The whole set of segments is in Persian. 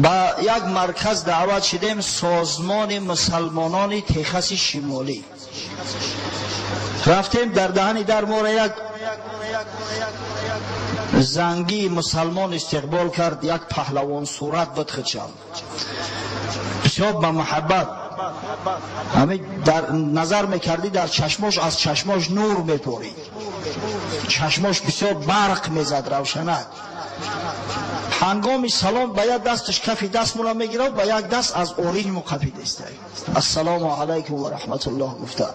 با یک مرکز دعوت شدیم، سازمان مسلمانان تکساس شمالی. رفتیم در دهنی در ما یک زنگی مسلمان استقبال کرد، یک پهلوان صورت بود خدشان بسیار با محبت. همه در نظر میکردی در چشماش، از چشماش نور میپورید، چشماش بسیار برق میزد روشنک. هنگام سلام با یک دستش کفی دست مولا میگیره، با یک دست از اورینج مقفی دسته السلام علیکم و رحمت الله گفته.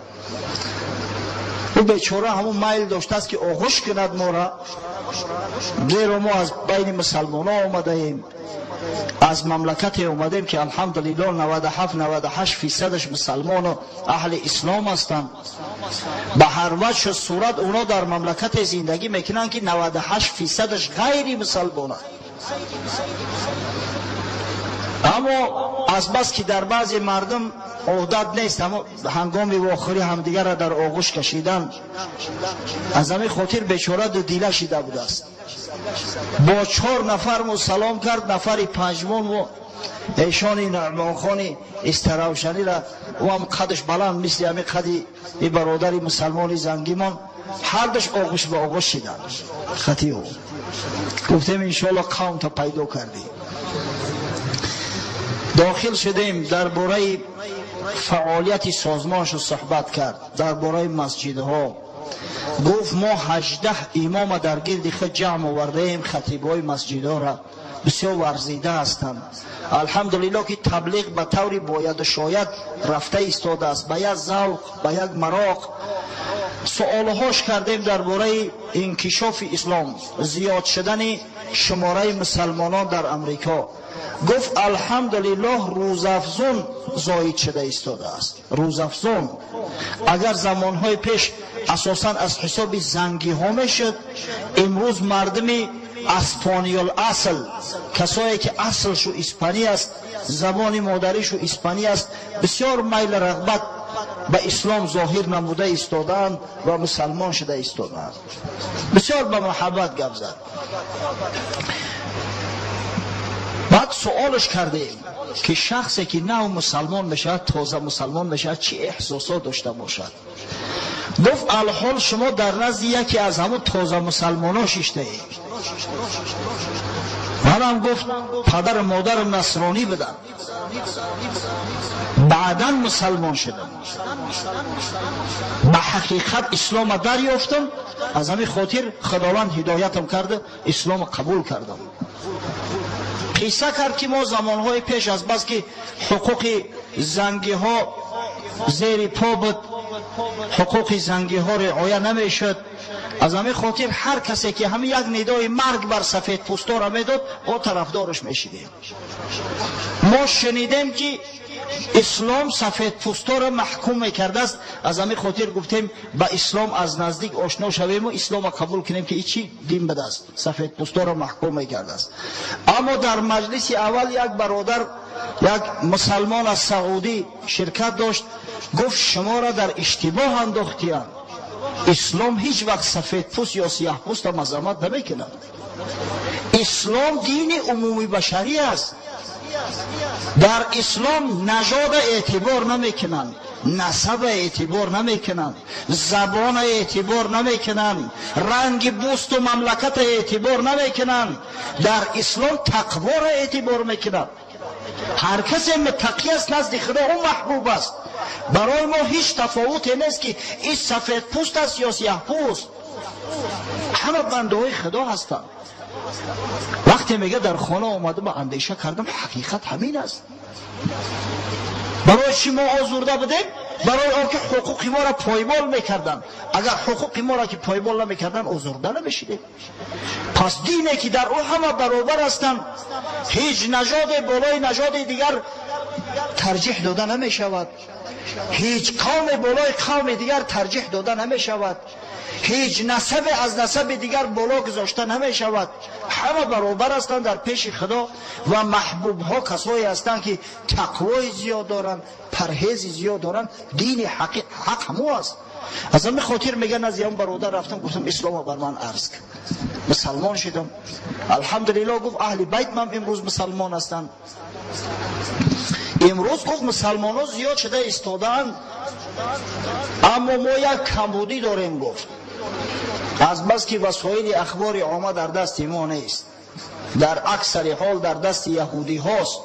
او بیچاره همون میل داشته است که آغوش کند ما را. زیرا ما از بین مسلمان ها آمده ایم، از مملکت اومدیم که الحمدلله 97-98% مسلمان و اهل اسلام هستند. به هر وجه و صورت اونا در مملکت زندگی میکنن که 98%ش غیر مسلمان هست. اما از بس که در بعضی مردم عادت نیست، اما هنگام آخری همدیگر را در آغوش کشیدن، از همین خاطر بیچاره دو دیله شده بوده است. با 4 نفر مو سلام کرد، نفر پنجم و ایشانی نعمان خانی استراوشنی را، و هم قدش بلند مثل همین قدی برادری مسلمانی زنگیمان، هر دوش آغوش به آغوش شدن. خطی او گفتیم انشاءالله قوم تا پیدا کردیم. داخل شدیم، درباره فعالیت سازمانش صحبت کرد، درباره مسجدها گفت ما 18 امام در گرد خود جمع آورده ایم. خطیبای مسجدها را بسیار ورزیده هستند. الحمدلله که تبلیغ به طوری باید و شاید رفته ایستاده است، به یک ذوق، به یک مراق. سوالهاش کردیم درباره انکشاف اسلام، زیاد شدن شماره مسلمانان در امریکا. گفت الحمدلله روزافزون زاید شده ایستاده است. روزافزون اگر زمانهای پیش اساساً از حساب زنگی ها میشد، امروز مردمی اسپانیول اصل، کسایی که اصلشو اسپانی است، زبان مادریشو اسپانی است، بسیار میل رغبت به اسلام ظاهر نموده ایستادند و مسلمان شده ایستادند. بسیار به محبت گپ زد. بعد سوالش کردیم که شخصی که نو مسلمان میشه، تازه مسلمان میشه، چی احساسات داشته باشد؟ گفت الحال شما در نزد یکی از همون تازه مسلمانان شیشته اید. منم گفت پدر مادرم نصرانی بدن، بعدا مسلمان شدم، به حقیقت اسلام دریافتم، از همین خاطر خداوند هدایتم کرده، اسلام قبول کردم. قصه کرد که ما زمانهای پیش از بس که حقوق زنگی ها زیر پا بود، حقوق زنگی ها رعایت نمیشد، از همین خاطر هر کسی که همین یک ندای مرگ بر سفید پوستا را میداد، با طرفدارش میشیدیم. ما شنیدیم که اسلام سفید پوستا را محکوم میکرده است، از همین خاطر گفتیم به اسلام از نزدیک آشنا شویم و اسلام را قبول کنیم که ایچی دین بده است، سفید پوستا را محکوم میکرده است. اما در مجلس اول یک برادر، یک مسلمان از سعودی شرکت داشت، گفت شما را در اشتباه انداختید، اسلام هیچ وقت سفید پوست یا سیاه پوست را مذمت نمیکنه. اسلام دین عمومی بشری است. در اسلام نژاد اعتبار نمیکنن، نسب اعتبار نمیکنن، زبان اعتبار نمیکنن، رنگ پوست و مملکت اعتبار نمیکنن. در اسلام تقوا را اعتبار میکنن. هر کسی متقی است نزد خدا او محبوب است. برای ما هیچ تفاوتی نیست که این سفید پوست است یا سیاه پوست، همه بنده های خدا هستند. وقتی میگه در خانه اومدم اندیشه کردم، حقیقت همین است. برای چی ما آزرده بودیم؟ برای آنکه حقوق ما را پایمال میکردن. اگر حقوق ما را که پایمال نمیکردن آزرده نمیشیدیم. پس دینی که در او همه برابر هستند، هیچ نژاد بالای نژاد دیگر ترجیح داده نمیشود، هیچ قوم بالای قوم دیگر ترجیح داده نمیشود، هیچ نسب از نسب دیگر بالا گذاشته نمی شود. همه برابر هستند در پیش خدا و محبوب ها کسایی هستند که تقوای زیاد دارند، پرهیز زیاد دارند. دین حق همو است. از همین خاطر میگن از یام برادر رفتم گفتم اسلام بر من عرض کرد، مسلمان شدم الحمدلله. گفت اهل بیت من امروز مسلمان هستند. امروز گفت مسلمان ها زیاد شده ایستادن، اما ما یک کمبودی داریم. گفت از بس که وسایل اخبار عامه در دست ما نیست، در اکثر حال در دست یهودی هاست.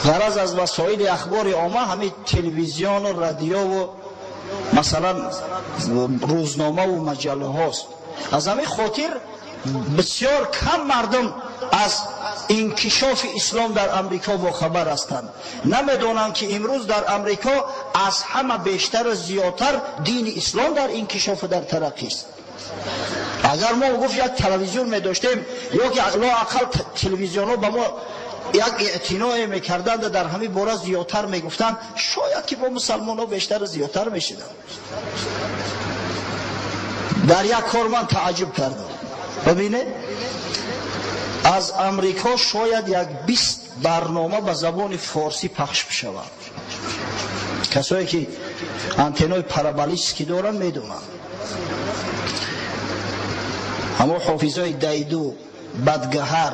غرض از وسایل اخبار عامه همین تلویزیون و رادیو و مثلا روزنامه و مجله هاست. از همین خاطر بسیار کم مردم از انکشاف اسلام در امریکا با خبر هستند. نمیدونند که امروز در امریکا از همه بیشتر و زیادتر دین اسلام در انکشاف و در ترقی است. اگر ما گفت یک تلویزیون می داشتیم یا که لااقل تلویزیون ها به ما یک اعتناع میکردند در همین باره زیادتر میگفتند، شاید که با مسلمان ها بیشتر و زیادتر میشدن. در یک کار من تعجب کردم. ببینه از امریکا شاید یک 20 برنامه به زبان فارسی پخش بشود. کسایی که آنتنای پارابولیستی دارن میدونن. اما حافظای دیدو، بدگهر،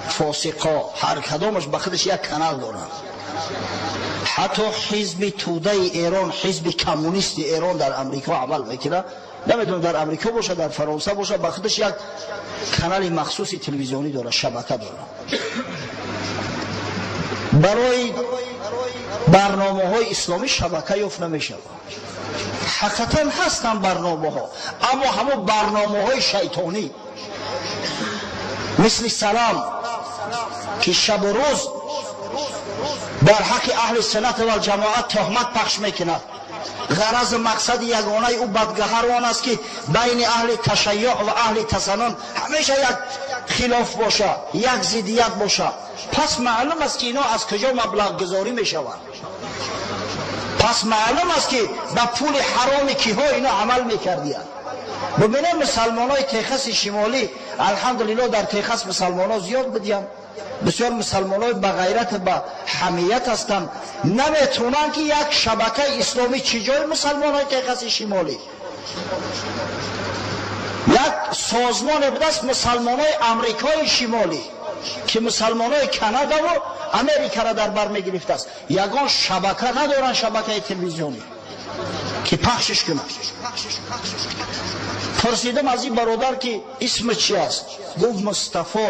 فاسقا هر کدامش به خودش یک کانال دارن. حتی حزب توده ایران، حزب کمونیست ایران در امریکا عمل میکنه. نمیدونم در امریکا باشه در فرانسه باشه، به خودش یک کانال مخصوصی تلویزیونی داره، شبکه داره. برای برنامه های اسلامی شبکه یافت نمیشه. حقیقتا هستن برنامه ها، اما همون برنامه های شیطانی مثل سلام که شب و روز در حق اهل سنت و جماعت تهمت پخش میکند. غرض مقصد یگانه او بدگهران است که بین اهل تشیع و اهل تسنن همیشه یک خلاف باشه، یک ضدیت باشه. پس معلوم است که اینا از کجا مبلغ گذاری میشوند. پس معلوم است که به پول حرام کیها اینا عمل میکردیند. ببینید مسلمان های تکساس شمالی، الحمدلله در تکساس مسلمان ها زیاد بودند، بسیار مسلمان های به غیرت به حمیت هستند. نمیتونن که یک شبکه اسلامی چجای مسلمان های تکساس شمالی یک سازمان بدست مسلمان های امریکای شمالی که مسلمان های کانادا و امریکا را در بر میگرفته است، یگان شبکه ندارن، شبکه تلویزیونی که پخشش کنه. پرسیدم از این برادر که اسم چی است؟ گفت مصطفی.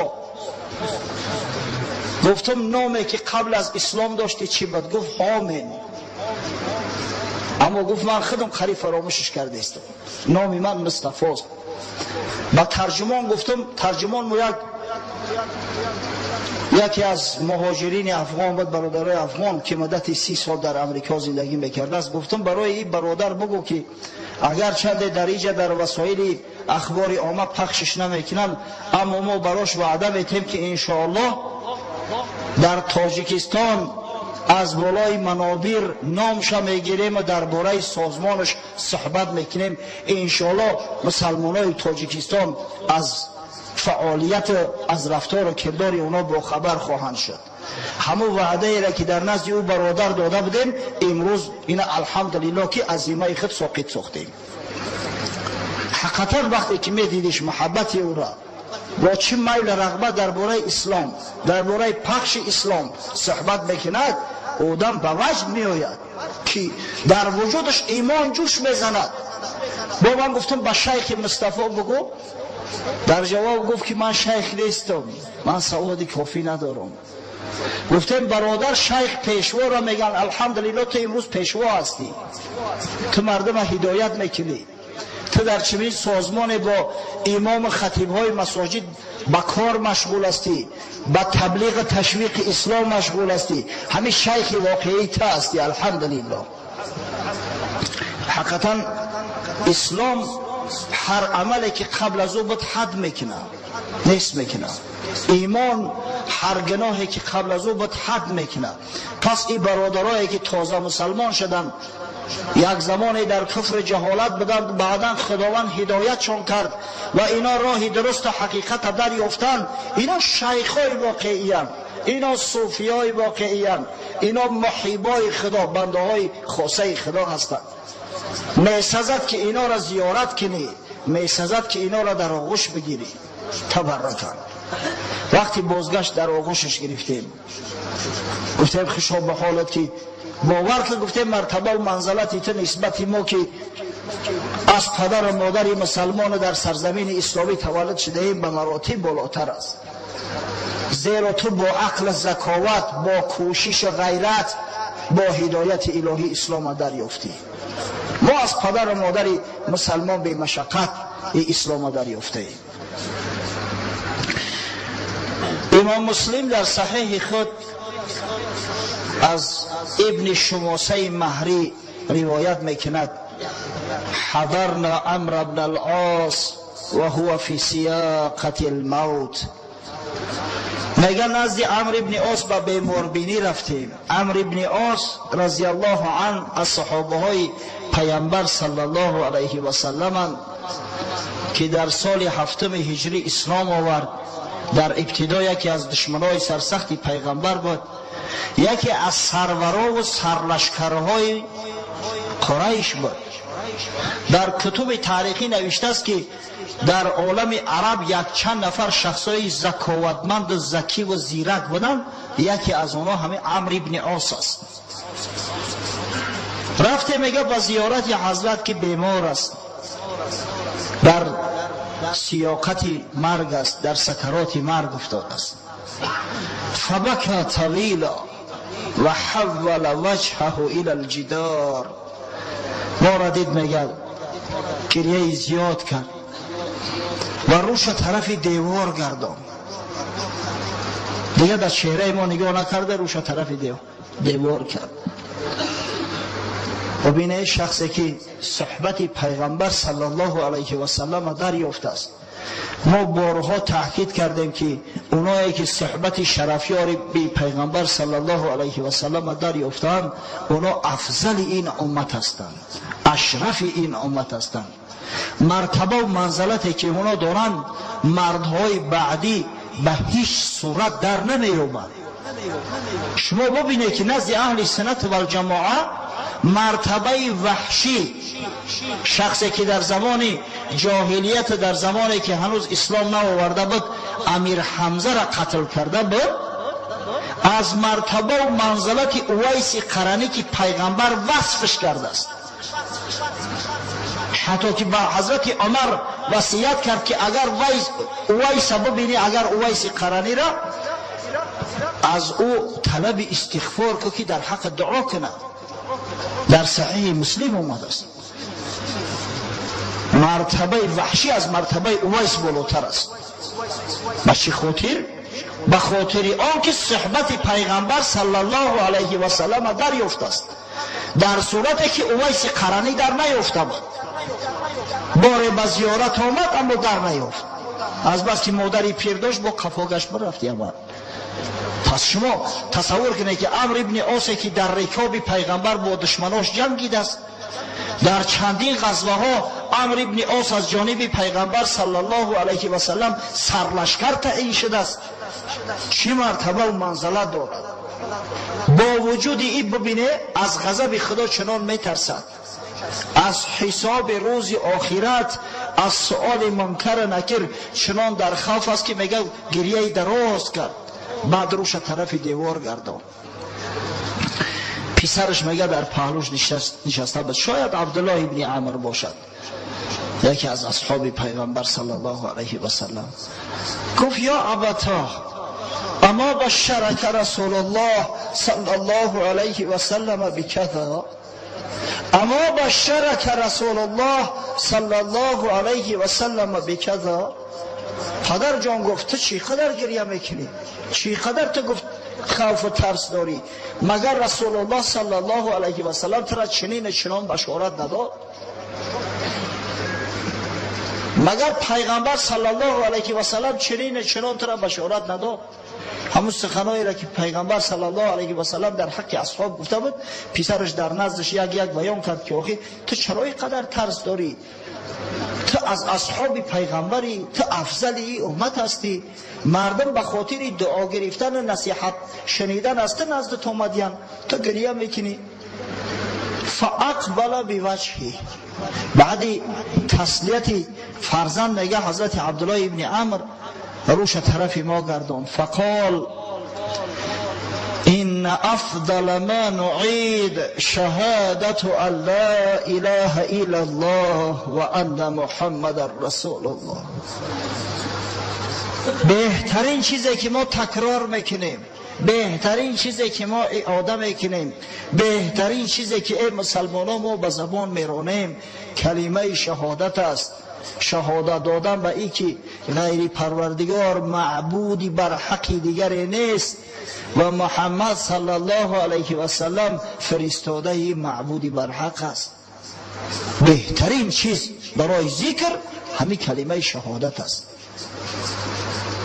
گفتم نامی که قبل از اسلام داشتی چی بود؟ گفت آمین. اما گفت من خودم خیلی فراموشش کرده استم، نامی من مصطفی است. با ترجمان گفتم، ترجمان یکی از مهاجرین افغان بود، برادرای افغان که مدت 30 سال در امریکا زندگی میکرده است. گفتم برای این برادر بگو که اگر چند در اینجا در وسایل اخبار عامه پخشش نمیکنن، اما ما براش وعده میتیم که انشاءالله در تاجیکستان از بالای منابر نامش میگیریم و درباره سازمانش صحبت میکنیم. انشاءالله مسلمانای تاجیکستان از فعالیت، از رفتار و کردار اونا با خبر خواهند شد. همون وعده ای را که در نزد او برادر داده بودیم، امروز این الحمدلله که عزیمه خود ساقط ساختیم. حقیقتا وقتی که میدیدش محبت او را با چه میل رغبت درباره اسلام، درباره پخش اسلام صحبت میکند، آدم به وجد میآید که در وجودش ایمان جوش میزند. با من گفتم به شیخ مصطفی بگو. در جواب گفت که من شیخ نیستم، من سواد کافی ندارم. گفتم برادر شیخ پیشوا را میگن، الحمدلله تو امروز پیشوا هستی، تو مردم هدایت میکنی، تو در چنین سازمان با امام خطیب های مساجد با کار مشغول هستی، با تبلیغ تشویق اسلام مشغول هستی، همین شیخ واقعی تو هستی. الحمدلله. حقیقتا اسلام هر عملی که قبل از او بود حد میکنه، نیست میکنه. ایمان هر گناهی که قبل از او بود حد میکنه. پس این برادرایی که تازه مسلمان شدن، یک زمانی در کفر جهالت بودند، بعدا خداوند هدایتشان کرد و اینا راه درست و حقیقت در یافتند، اینا شیخای واقعی اند، اینا صوفیای واقعی اند، اینا محبای خدا، بنده های خاصه خدا هستند. میسازد که اینا را زیارت کنی، میسازد که اینا را در آغوش بگیری. تبرکان. وقتی بازگشت در آغوشش گرفتیم، گفتیم خوشا به حالت که باور که گفتیم مرتبه و منزلتی تو نسبتی ما که از پدر و مادری مسلمان در سرزمین اسلامی تولد شده ایم به مراتب بالاتر است. زیرا تو با عقل ذکاوت، با کوشش و غیرت، با هدایت الهی اسلام دریافتی. ما از پدر و مادر مسلمان به مشقت اسلام دریافته. امام مسلم در صحیح خود از ابن شماسه مهری روایت میکند: حضرنا عمرو بن العاص و هو فی سیاقة الموت. میگه نزد عمرو بن عاص به بیماربینی رفتیم. عمرو بن عاص رضی الله عنه از صحابه های پیامبر صلی الله علیه و سلم که در سال 7 هجری اسلام آورد. در ابتدا یکی از دشمنای سرسختی پیغمبر بود، یکی از سرورا و سرلشکرهای قریش بود. در کتب تاریخی نوشته است که در عالم عرب یک چند نفر شخصای ذکاوتمند و ذکی و زیرک بودند، یکی از آنها همه عمرو بن عاص است. رفته میگه با زیارت حضرت که بیمار است، در سیاقت مرگ است، در سکرات مرگ افتاده است. فبکى طویلا و حول وجهه الى الجدار. ما را دید میگه گریه زیاد کرد و روش طرف دیوار گردان. دیگه در چهره ما نگاه نکرده، روش طرف دیوار کرد. و بینه شخصی که صحبت پیغمبر صلی الله علیه و سلم دریافته است. ما بارها تاکید کردیم که اونایی که صحبت شرفیار بی پیغمبر صلی الله علیه و سلم دریافتند، اونا افضل این امت هستند، اشرف این امت هستند. مرتبه و منزلتی که اونا دارند مردهای بعدی به هیچ صورت در نمی‌یابند. شما ببینید که نزد اهل سنت و الجماعه مرتبه وحشی، شخصی که در زمان جاهلیت، در زمانی که هنوز اسلام نآورده بود، امیر حمزه را قتل کرده بود، از مرتبه و منزلت اویس قرنی که پیغمبر وصفش کرده است. حتی که با حضرت عمر وصیت کرد که اگر اویس ببینی، اگر اویس قرنی را از او طلب استغفار که در حق دعا کنه. در صحیح مسلم اومده است. مرتبه وحشی از مرتبه اویس بالاتر است. به چه خاطر؟ به خاطر آنکه صحبت پیغمبر صلی الله علیه و سلم دریافته است، در صورتی که اویس قرنی در نیافته بود. بار به زیارت آمد اما در نیافت، از بس که مادری پیر داشت با قفاگش برفتی آمد. پس شما تصور کنید که عمرو بن عاص که در رکاب پیغمبر با دشمناش جنگیده است، در چندین غزوه ها عمرو بن عاص از جانب پیغمبر صلی الله علیه و سلم سرلشکر تعیین شده است، چه مرتبه و منزلت دارد. با وجود این ببینه از غضب خدا چنان میترسد، از حساب روز آخرت، از سؤال منکر نکر چنان در خوف است که میگه گریه دراز کرد، بعد روش طرف دیوار گردان. پسرش میگه در پهلوش نشسته بود، شاید عبدالله ابن عمرو باشد، یکی از اصحاب پیغمبر صلی الله علیه و سلم. گفت یا ابتا اما بشرک رسول الله صلی الله علیه و سلم بکذا، اما بشرک رسول الله صلی الله علیه و سلم بکذا. پدر جان گفت تو چی قدر گریه میکنی؟ چی قدر تو گفت خوف و ترس داری؟ مگر رسول الله صلی الله علیه و سلم ترا چنین چنان بشارت نداد؟ مگر پیغمبر صلی الله علیه و سلم چنین چنان ترا بشارت نداد؟ همون سخنایی را که پیغمبر صلی الله علیه و سلم در حق اصحاب گفته بود، پسرش در نزدش یک بیان کرد که آخی تو چرا اینقدر ترس داری؟ تو از اصحاب پیغمبری، تو افضلی امت هستی، مردم به خاطر دعا گرفتن و نصیحت شنیدن است نزد تو آمدین، تو گریه میکنی؟ فاقبل بوجهه. بعد تسلیت فرزند میگه حضرت عبدالله ابن عمرو روش طرف ما گردان. فقال ان افضل ما نعيد شهادة ان لا اله الا الله وان محمد رسول الله. بهترین چیزی که ما تکرار میکنیم، بهترین چیزی که ما اعاده میکنیم، بهترین چیزی که ای مسلمانان ما به زبان میرانیم کلمه شهادت است. شهادت دادن به ای که غیر پروردگار معبودی بر حقی دیگری نیست و محمد صلی الله علیه و سلم فرستاده معبودی بر حق است. بهترین چیز برای ذکر همین کلمه شهادت است.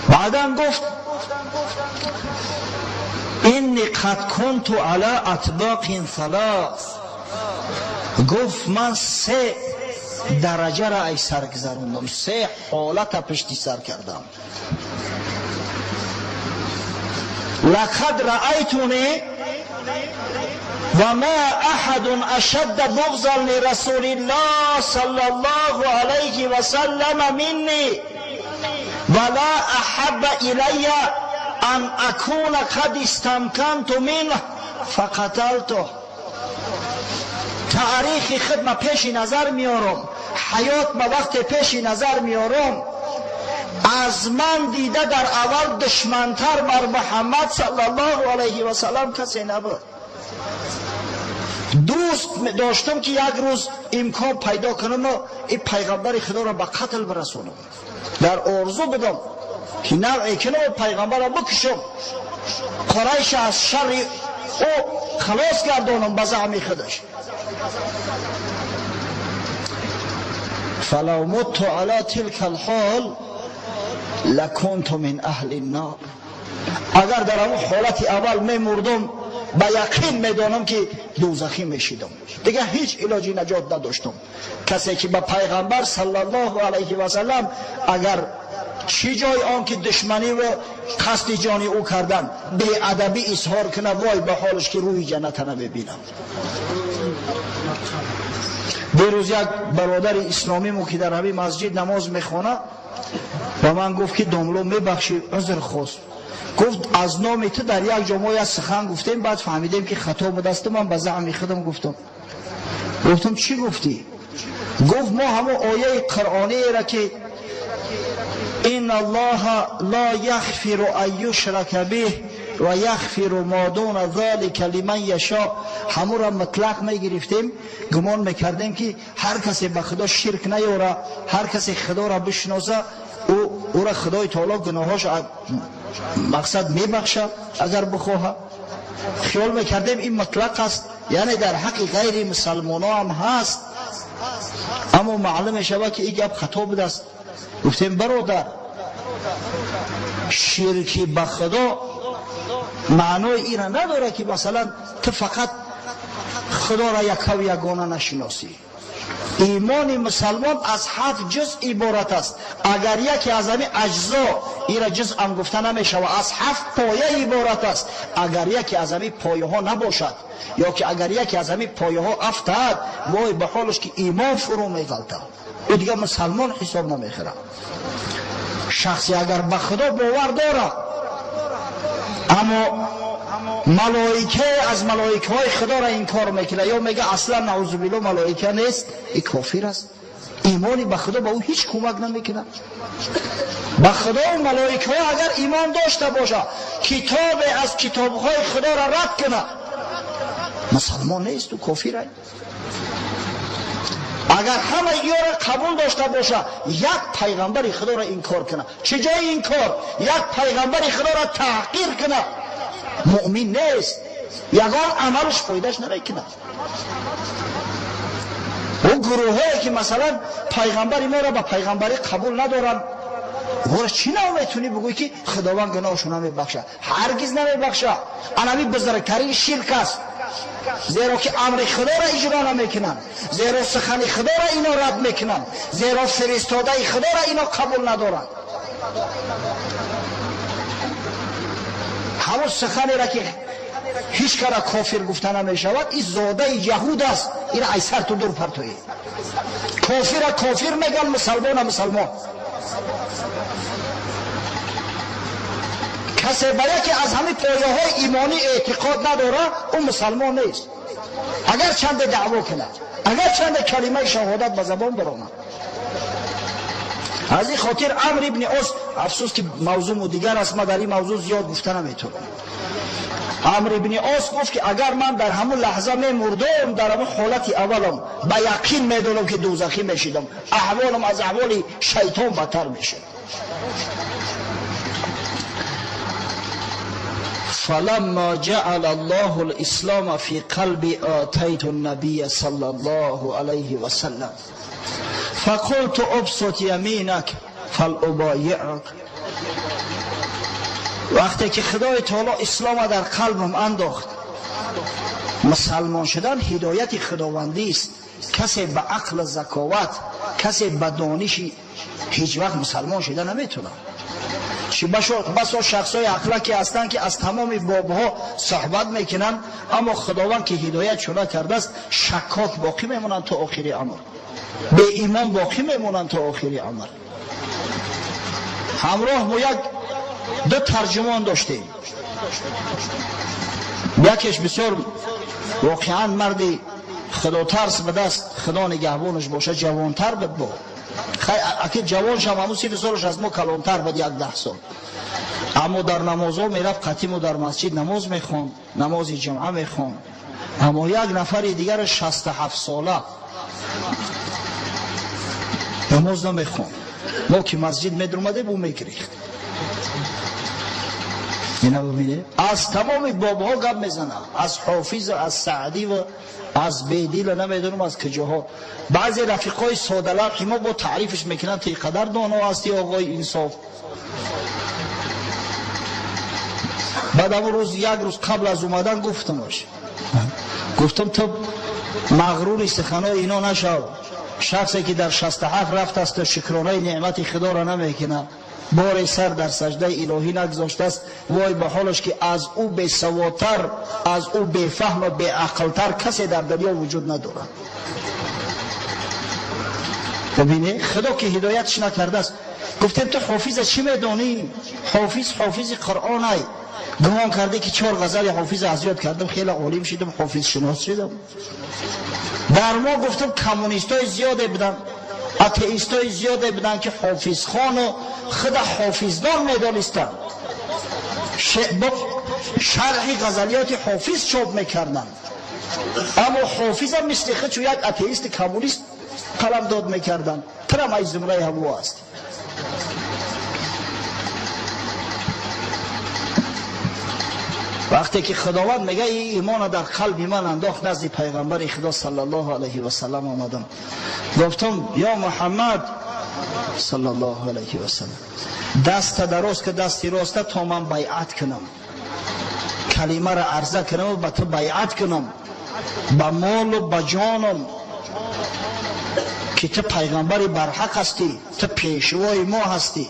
بعداً گفت اینی قد کنت علی اطباق ثلاث. گفت من سه درجه را ای سر گذراندم، سه حالت پشتی سر کردم. لقد رأیتونی و ما احد اشد بغضا لرسول الله صلی الله علیه و سلم منی ولا احب الی ان اکون قد استمکنت منه فقتلته. تاریخ خود ما پیش نظر میارم، حیات ما وقت پیش نظر میارم، از من دیده در اول دشمنتر بر محمد صلی الله علیه و سلم کسی نبود. دوست داشتم که یک روز امکان پیدا کنم و این پیغمبر خدا را به قتل برسونم. در آرزو بدم که نوعی کنم پیغمبر را بکشم، قریش از شر او خلاص گردانم به زعم خودش. فلو مت على تلك الحال لکنت من اهل النار. اگر در اون حالت اول میمردم با یقین میدانم که دوزخی میشیدم، دیگه هیچ علاجی نجات نداشتم. کسی که به پیغمبر صلی الله علیه و سلم اگر چی جای آن که دشمنی و قصد جانی او کردن بی ادبی اظهار کنه، وای به حالش که روی جنت نمیبینم. دیروز یک برادر اسلامی مو که در همین مسجد نماز میخونه و من گفت که داملو میبخشی عذر خواست. گفت از نام تو در یک جمعه سخن گفتیم، بعد فهمیدیم که خطا بود است. من به زعم خودم گفتم چی گفتی؟ گفت ما همون آیه قرآنی را که این الله لا یغفر ان یشرک به و یغفر ما دون ذلک لمن یشاء، همون را مطلق می گرفتیم، گمان میکردیم که هر کسی به خدا شرک نیاره، هر کسی خدا را بشناسه او را خدای تعالی گناهاش مقصد میبخشه اگر بخواه. خیال میکردیم این مطلق است، یعنی در حق غیر مسلمان هم هست. اما معلوم شود که این گپ خطا بوده است. گفتیم برادر، شرکی به خدا معنای این را نداره که مثلا تو فقط خدا را یک و یگانه نشناسی. ایمان مسلمان از 7 جزء عبارت است. اگر یکی از همین اجزا این را جزء هم گفته نمیشه و از 7 پایه عبارت است. اگر یکی از همین پایه ها نباشد یا که اگر یکی از همین پایه ها افتاد، وای به حالش که ایمان فرو میغلطه، او دیگه مسلمان حساب نمیخوره. شخصی اگر به خدا باور داره اما ملائکه از ملائکه های خدا را انکار میکنه یا میگه اصلا نعوذ بالله ملائکه نیست، این کافر است. ایمانی به خدا به او هیچ کمک نمیکنه. به خدا و ملائکه ها اگر ایمان داشته باشه، کتاب از کتاب های خدا را رد کنه، مسلمان نیست، او کافر است. اگر همه اینا را قبول داشته باشه، یک پیغمبر خدا را انکار کنه، چه جای انکار؟ یک پیغمبر خدا را تحقیر کنه، مؤمن نیست. یگان عملش فایدهش نمیکنه. اون گروهایی که مثلا پیغمبر ما را به پیغمبری قبول ندارن، ور چی نمیتونی بگوی که خداوند گناهشون نمیبخشه؟ هرگز نمیبخشه. انمی بزرگترین شرک است، زیرا که امر خدا را اجرا نمیکنن، زیرا سخن خدا را اینا رد میکنن، زیرا فرستاده خدا را اینا قبول ندارن. همون سخنی را که هیچ کار کافر گفته نمیشود. این زاده یهود است. این ای سر تو دور پرتوی کافر کافر میگن، مسلمان مسلمان. کسی برای که از همه پایه های ایمانی اعتقاد نداره اون مسلمان نیست، اگر چند دعوا کنه، اگر چند کلمه شهادت به زبان برونه. از این خاطر عمرو ابن عاص، افسوس که موضوع دیگر است، ما در این موضوع زیاد گفته نمیتونم. عمرو ابن عاص گفت که اگر من در همون لحظه میمردم، در همون حالت اولم به یقین میدونم که دوزخی میشیدم، احوالم از احوال شیطان بدتر میشه. فلما جعل الله الاسلام في قلب آتيت النبي صلى الله عليه وسلم فقلت ابسط يمينك فلأبايعك. وقتی که خدای تعالی اسلام در قلبم انداخت، مسلمان شدن هدایت خداوندی است. کسی به عقل ذکاوت، کسی به دانش هیچ وقت مسلمان شدن نمیتونه. چی بسا شخصای اخلاقی هستند که از تمام بابها صحبت میکنن، اما خداوند که هدایت شده کرده است شکاک باقی میمونن تا آخر عمر، به ایمان باقی میمونن تا آخر عمر. همراه ما دو ترجمان داشتیم، یکیش بسیار واقعا مردی خدا ترس به دست، خدا نگهبانش باشه، جوانتر بود با اکی جوانش هم همون 30 سالش از ما کلانتر بود، 10 سال. اما در نمازها میرفت قطیم و در مسجد نماز میخوان، نماز جمعه میخوان. اما یک نفر دیگر 67 ساله نماز نمیخوان. ما که مسجد میدرمده بو میگریخت. اینا ببینه از تمام بابها گپ میزنه، از حافظ و از سعدی و از بیدیل نمیدونم از کجاها. بعضی رفیقای سادلر که ما با تعریفش میکنن تی قدر دانا هستی آقای انصاف. بعد اون روز یک روز قبل از اومدن گفتم تو مغرور سخنای اینا نشو. شخصی که در 67 رفت است و شکرانه نعمت خدا را نمیکنه، بار سر در سجده الهی نگذاشته است، وای به حالش که از او بی سوادتر، از او بی فهم و بی عقلتر کسی در دنیا وجود نداره. ببینه خدا که هدایتش نکرده است. گفتیم تو حافظ چی میدانی؟ حافظ قرآن ای گمان کرده که 4 غزل حافظ از یاد کردم، خیلی عالم شدم، حافظ شناس شدم. در ما گفتم کمونیستای زیاده بودن، اتئیستای زیاده بودن که حافظ خان و خود حافظدان میدانستن، شرح غزلیات حافظ چاپ میکردن. اما حافظ هم مثل خود چو یک اتئیست کمونیست قلم داد میکردن. ترم ای زمره همو است. وقتی که خداوند میگه این ایمان در قلب من انداخت، نزد پیغمبر خدا صلی الله علیه و سلم آمدم، گفتم یا محمد صلی الله علیه و سلم دست دراز که دستی راسته تا من بیعت کنم، کلمه را عرضه کنم و به تو بیعت کنم، به مال و به جانم، که تو پیغمبر برحق هستی، تو پیشوای ما هستی.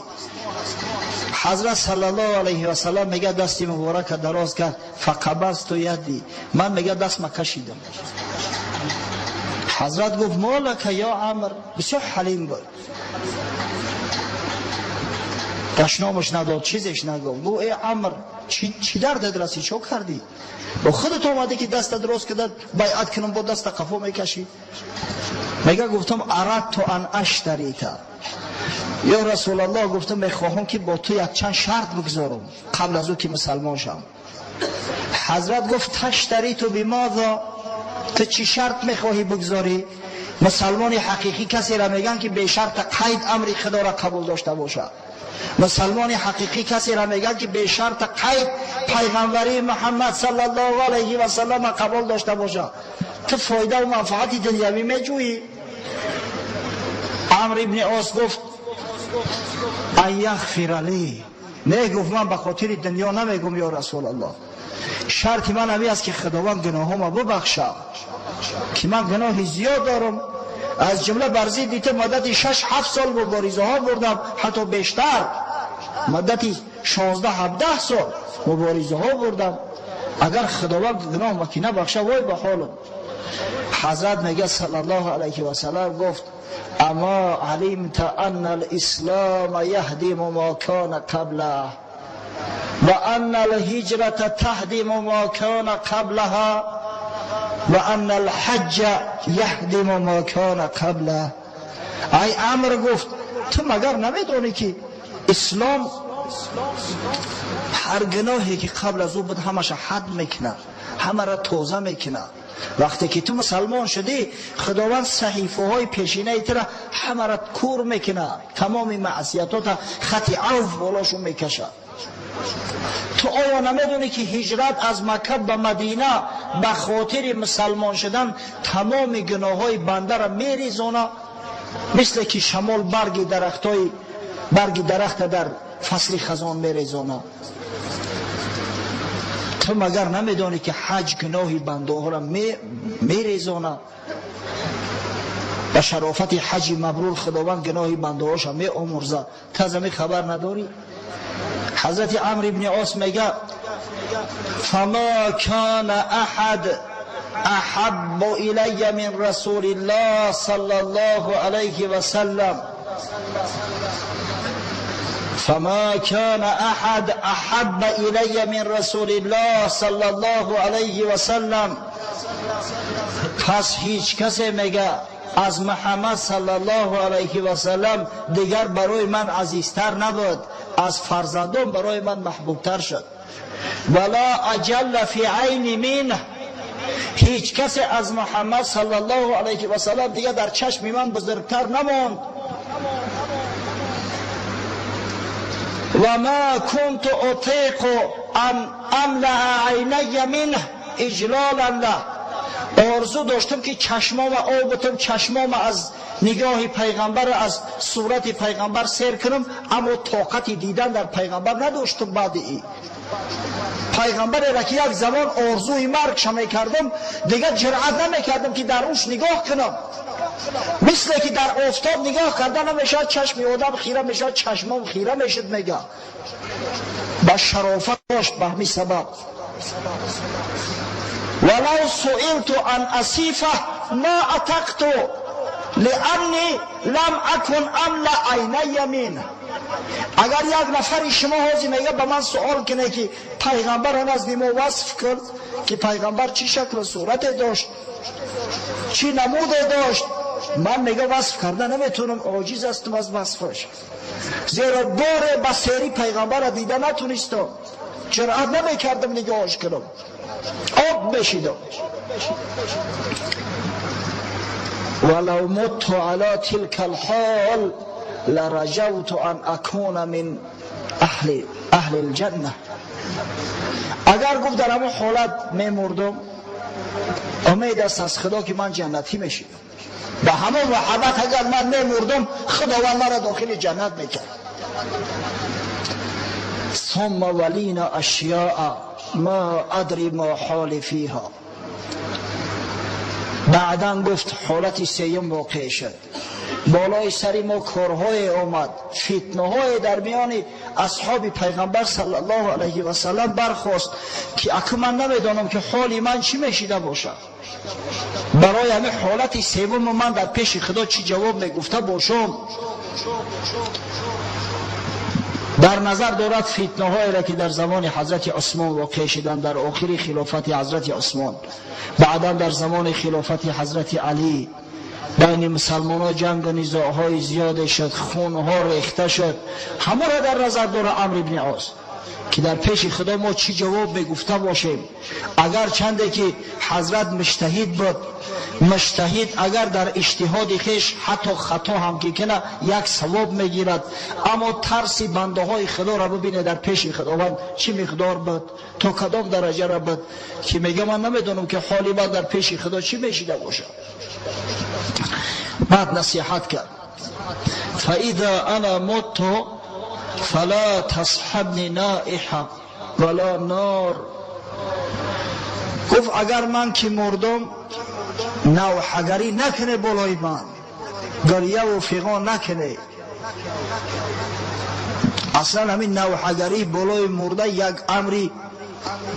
حضرت صلی الله علیه و سلم میگه دستی مبارک دراز کرد، فقبضت یدی، من میگه دست ما کشیدم. حضرت گفت مالک یا عمرو، بسیار حلیم بود، دشنامش نداد، چیزش نگفت. گفت ای عمرو چی دردت رسی، چو کردی؟ با خودت اومده که دست دراز کرد بیعت کنم با دست قفا میکشی؟ میگه گفتم اردت ان اشتریتا، یا رسول الله گفتم میخواهم که با تو یک چند شرط بگذارم قبل از او که مسلمان شم. حضرت گفت تشتری تو بماذا، تو چی شرط میخواهی بگذاری؟ مسلمان حقیقی کسی را میگن که به شرط قید امر خدا را قبول داشته باشه. مسلمان حقیقی کسی را میگن که به شرط قید پیغمبری محمد صلی الله علیه و سلم قبول داشته باشه. تو فایده و منفعت دنیوی میجویی؟ عمرو ابن عاص گفت ان یغفر لی، نه گفت من به خاطر دنیا نمیگم یا رسول الله، شرط من همی است که خداوند گناهامو ببخشه، که من گناه زیاد دارم، از جمله برزی دیته مدت 6-7 سال مبارزه ها بردم، حتی بیشتر مدتی 16-17 سال مبارزه ها بردم. اگر خداوند گناه مکی نبخشه وای به حالم. حضرت میگه صلی الله علیه و سلم گفت اما علمت ان الاسلام یهدم ما کان قبله و ان الهجرة تهدم ما کان قبلها و ان الحج یهدم ما کان قبله. ای امر گفت تو مگر نمیدونی که اسلام هر گناهی که قبل از او بود همش حد میکنه، همه را توزه میکنه. وقتی که تو مسلمان شدی خداوند صحیفه های پیشینه تو را همه را کور میکنه، تمام معصیتات خط عفو بالاشو میکشه. تو آیا نمیدونی که هجرت از مکه به مدینه به خاطر مسلمان شدن تمام گناه های بنده را میریزونه؟ مثل که شمال برگ درخت در فصل خزان میریزونه. تو مگر نمیدانی که حج گناهی بنده ها را میریزونه؟ به شرافت حج مبرور خداوند گناهی بنده هاش می آمرزه. تو از همین خبر نداری؟ حضرت عمرو ابن عاص میگه فما کان احد احب الی من رسول الله صلی الله علیه و سلم فما كان احد احب الی من رسول الله صلی الله علیه و سلم. پس هیچ کسی میگه از محمد صلی الله علیه و سلم دیگر برای من عزیزتر نبود، از فرزندان برای من محبوبتر شد. ولا اجل فی عین منه، هیچ کسی از محمد صلی الله علیه و سلم دیگر در چشم من بزرگتر نماند. و ما كنت اطيق ان املأ عینی منه اجلالا له. آرزو داشتم که چشمام آب بتم، چشمام از نگاه پیغمبر، از صورت پیغمبر سیر کنم، اما طاقت دیدن در پیغمبر نداشتم. بعد ای پیغمبر را که یک زمان آرزوی مرگش میکردم دیگه جرأت نمیکردم که در اوش نگاه کنم. مثل که در آفتاب نگاه کردن نمیشد، چشم آدم خیره میشد، چشمم خیره میشد. میگه با شرافت داشت به همین سبب. ولو سئلت عن اصیفه ما اتقت لانی لم اکن املا عینی منه. اگر یک نفر شما حاضر میگه به من سوال کنه که پیغمبر نزد ما وصف کرد که پیغمبر چی شکل و صورت داشت، چی نموده داشت، من میگه وصف کردن نمیتونم، عاجز هستم از وصفش. زیرا بار بصیری پیغمبر را دیده نتونستم، جرأت نمیکردم نگاهش کنم، آب بشیدم. ولو مت علی تلک الحال لرجوت ان اکون من اهل الجنه. اگر گفت در همون حالت میمردم امید است از خدا که من جنتی میشم. به همون محبت اگر من میمردم خداوند مرا داخل جنت میکرد. ثم ولینا اشیاء ما ادری ما حال فیها. بعداً گفت حالت سیم واقع شد، بالای سری ما کارهای آمد، فتنه های در میان اصحاب پیغمبر صلی الله علیه و سلم برخاست که اکنون من نمیدانم که حالی من چی میشیده باشم. برای همه حالت سوم من در پیش خدا چی جواب میگفته باشم. در نظر دارد فتنه هایی را که در زمان حضرت عثمان واقع شدند، در آخر خلافت حضرت عثمان، بعدا در زمان خلافت حضرت علی بین مسلمان ها جنگ و نزاعهای زیاد شد، خونها ریخته شد. همه را در نظر داره عمرو بن عاص که در پیش خدا ما چی جواب میگفته باشیم. اگر چنده که حضرت مجتهد بود، مجتهد اگر در اجتهاد خیش حتی خطا هم که کنه یک ثواب میگیرد، اما ترس بنده های خدا را ببینه در پیش خداوند چی مقدار بود، تا کدام درجه را بود که میگه من نمیدونم که حالی من در پیش خدا چی میشیده باشه. بعد نصیحت کرد فاذا انا مت فلا تصحبنی نائحه ولا نار. گفت اگر من که مردم نوحگری نکنه بالای من، گریه و فیغان نکنه. اصلا همین نوحگری بالای مرده یک امری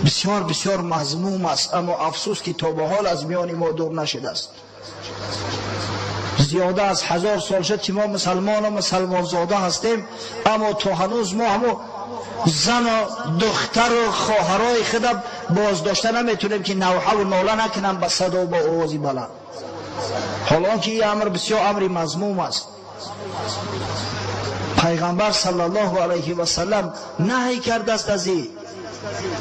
بسیار بسیار مذموم است، اما افسوس که تا به حال از میان ما دور نشده است. زیاده از 1000 سال شد که ما مسلمان و مسلمان زاده هستیم، اما تا هنوز ما همو زن و دختر و خواهرای خود باز داشته نمیتونیم که نوحه و ناله نکنم به صدا و با آوازی بلند، حالا که این امر بسیار امر مذموم است. پیغمبر صلی الله علیه و سلم نهی کرده است از این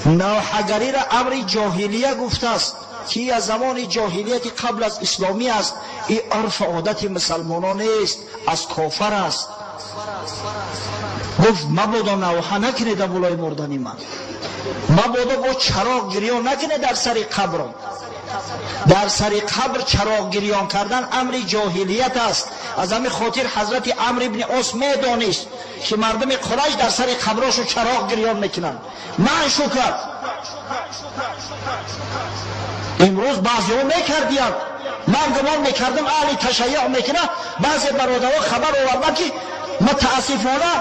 نوحه‌گری را امر جاهلیه گفته است که از زمان جاهلیت قبل از اسلامی است. این عرف عادت مسلمانان نیست، از کافر است. گفت مبادا نوحه نکنه در بالای مردن من، مبادا با چراغ گریان نکنه در سر قبرم. در سر قبر چراغ گریان کردن امر جاهلیت است. از همین خاطر حضرت عمرو ابن عاص میدانست که مردم قریش در سر قبراشو چراغ گریان میکنن، من شو کرد. امروز بعضی ها میکردیم، من گمان میکردم اهل تشیع میکنه، بعضی برادرها خبر آوردن که متاسفانه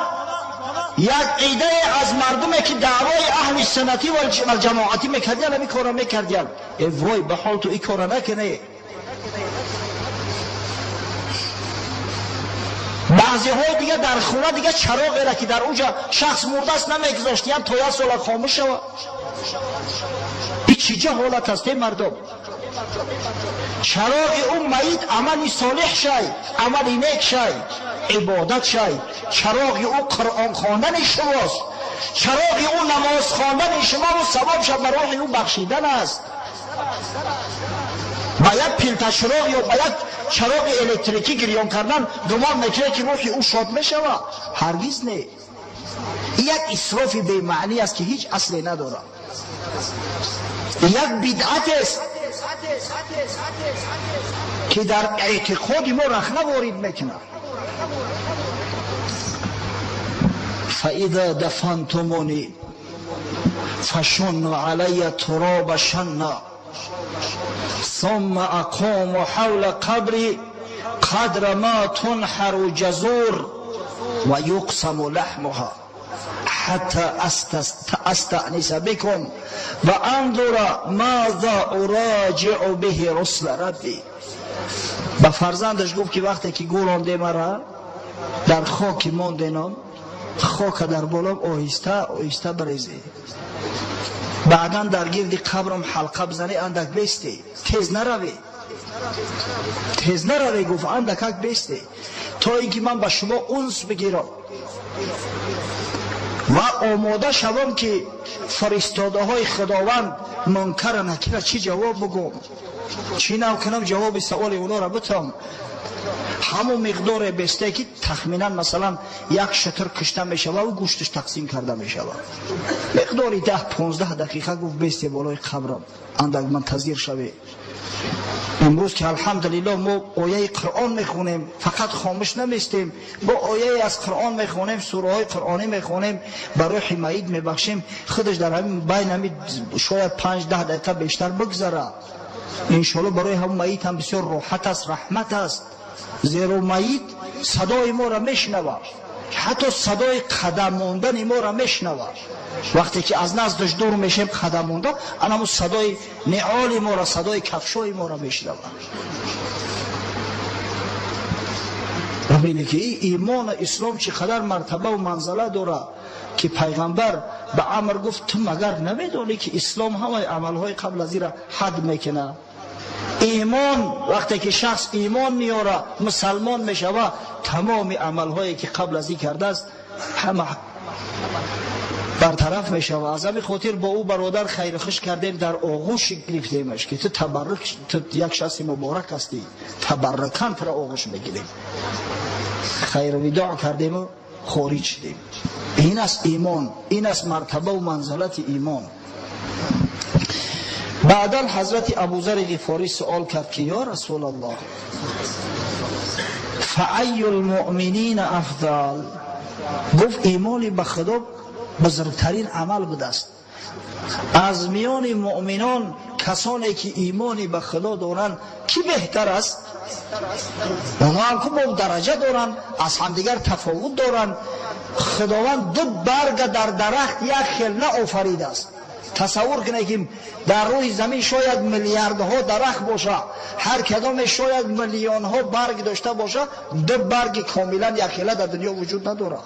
یک عده از مردمی که دعوای اهل سنتی و جماعتی میکردن همین کارا میکردن. ای وای به حال تو این کارا نکنه. بعضی های دیگه در خونه دیگه چراغ را که در اونجا شخص مرده است نمیگذاشتیم تا یک سال خاموش شود. این چیجه حالت است مردم؟ چراغ اون میت عمل صالح شای، عمل نیک شای، عبادت شای. چراغ او قرآن خواندن شماست، چراغ او نماز خواندن شما و ثواب شب برای او بخشیدن است. باید پیلت چراغ یا باید چراغ الکتریکی گریان کردن گمان میکنه که روحی او شاد میشود؟ هرگز نه. یک اسراف بی معنی است که هیچ اصلی نداره، یک بدعت است که در اعتقاد ما رخنه وارد میکنه. فاذا دفنتمونی فشنوا علی تراب شنا ثم اقاموا حول قبری قدر ما تنحر جزور و یقسم لحمها حتی استأنس بكم و انظر ماذا اراجع به رسل ربی. به فرزندش گفت که وقتی که گورانده مرا در خاک ماندنم، خاک در بالام آهسته آهسته بریزی، بعدا در گرد قبرم حلقه بزنی، اندک بیستی، تیز نروی، تیز نروی. گفت اندکک بیستی تا اینکه من به شما انس بگیرم و آماده شوم که فرستاده های خداوند منکر نکیر چی جواب بگم، چی نو کنم جواب سوال اونا را بتم. همون مقدار بیسته که تخمینا مثلا یک شتر کشته می شود و گوشتش تقسیم کرده می شود، مقداری 10-15 دقیقه گفت بیسته بالای قبرم اندک منتظر شوی. امروز که الحمدلله ما آیه قرآن میخونیم، فقط خاموش نمیستیم، با آیه از قرآن میخونیم، سوره های قرآنی میخونیم، برای حمایت میبخشیم، خودش در همین بین همین شاید 5-10 دقیقه بیشتر بگذره. انشالله برای هم میت هم بسیار راحت است، رحمت است، زیرا میت صدای ما را میشنوه، حتی صدای قدم ماندن ما را میشنوه. وقتی که از نزدش دور میشیم قدم مونده، اما صدای نعال ما را، صدای کفشای ما را میشنوه. ببینید که این ایمان اسلام چقدر مرتبه و منزله داره که پیغمبر به عمر گفت تو مگر نمیدونی که اسلام همه عملهای قبل از این را حد میکنه؟ ایمان وقتی که شخص ایمان میاره مسلمان میشوه، تمام عملهایی که قبل از این کرده است همه برطرف میشوه. از همین خاطر با او برادر خیر خوش کردیم، در آغوش گرفتیمش که تو تبرک، تو یک شخص مبارک هستی، تبرکان تو را آغوش میگیریم، خیر وداع کردیم و خارج شدیم. این است ایمان، این است مرتبه و منزلت ایمان. بعدا حضرت ابوذر غفاری سوال کرد که یا رسول الله فأی المؤمنین افضل؟ گفت ایمانی به خدا بزرگترین عمل بوده است. از میان مؤمنان کسانی که ایمانی به خدا دارند کی بهتر است؟ اونا هم که با درجه دارند، از همدیگر تفاوت دارند. خداوند دو برگ در درخت یک خیل نه آفریده است. تصور کنید که در روی زمین شاید میلیاردها درخت باشه، هر کدام شاید میلیون ها برگ داشته باشه، دو برگ کاملا یکیله در دنیا وجود نداره.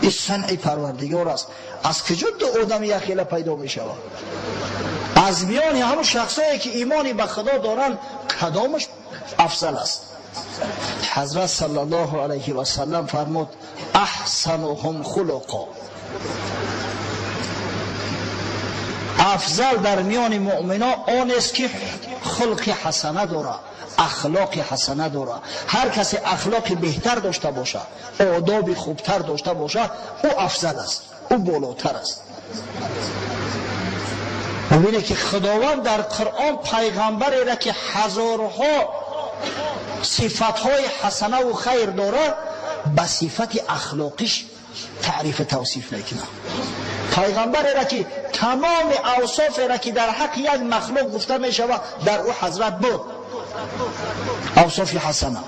این صنع پروردگار است. از کجا دو آدم یکیله پیدا می شود؟ از میان همون شخصایی که ایمانی به خدا دارن کدامش افضل است؟ حضرت صلی الله علیه و سلم فرمود احسنهم خلقا، افضل در میان مؤمنان آن است که خلق حسنه داره، اخلاق حسنه داره. هر کسی اخلاق بهتر داشته باشه، آداب خوبتر داشته باشه، او افضل است، او بالاتر است. ببینید که خداوند در قرآن پیغمبری را که هزارها صفتهای حسنه و خیر داره به صفت اخلاقیش تعریف توصیف میکنه. پیغمبری را که تمام اوصاف را که در حق یک مخلوق گفته میشود در او حضرت بود، اوصاف حسنه،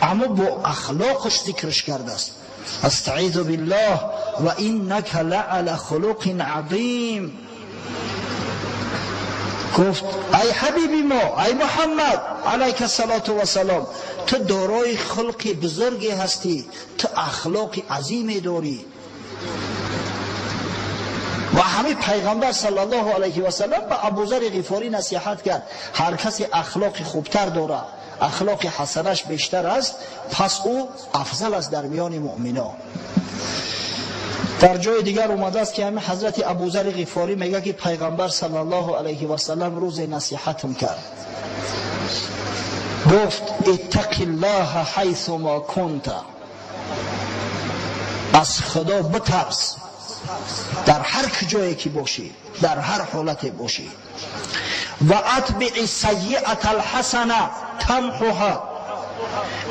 اما با اخلاقش ذکرش کرده است. استعیذ بالله و انک لعلی خلق عظیم. گفت ای حبیبی ما، ای محمد علیک الصلاة و السلام، تو دارای خلق بزرگی هستی، تو اخلاق عظیمی داری. و همین پیغمبر صلی الله علیه و سلم به ابوذر غفاری نصیحت کرد هر کسی اخلاق خوبتر داره، اخلاق حسنش بیشتر است، پس او افضل است در میان مؤمنان. در جای دیگر اومده است که همین حضرت ابوذر غفاری میگه که پیغمبر صلی الله علیه و سلم روز نصیحتم کرد، گفت اتق الله حیث ما کنت، از خدا بترس در هر جایی که باشی، در هر حالت باشی. و اتبع سیئة الحسنه تمحوها،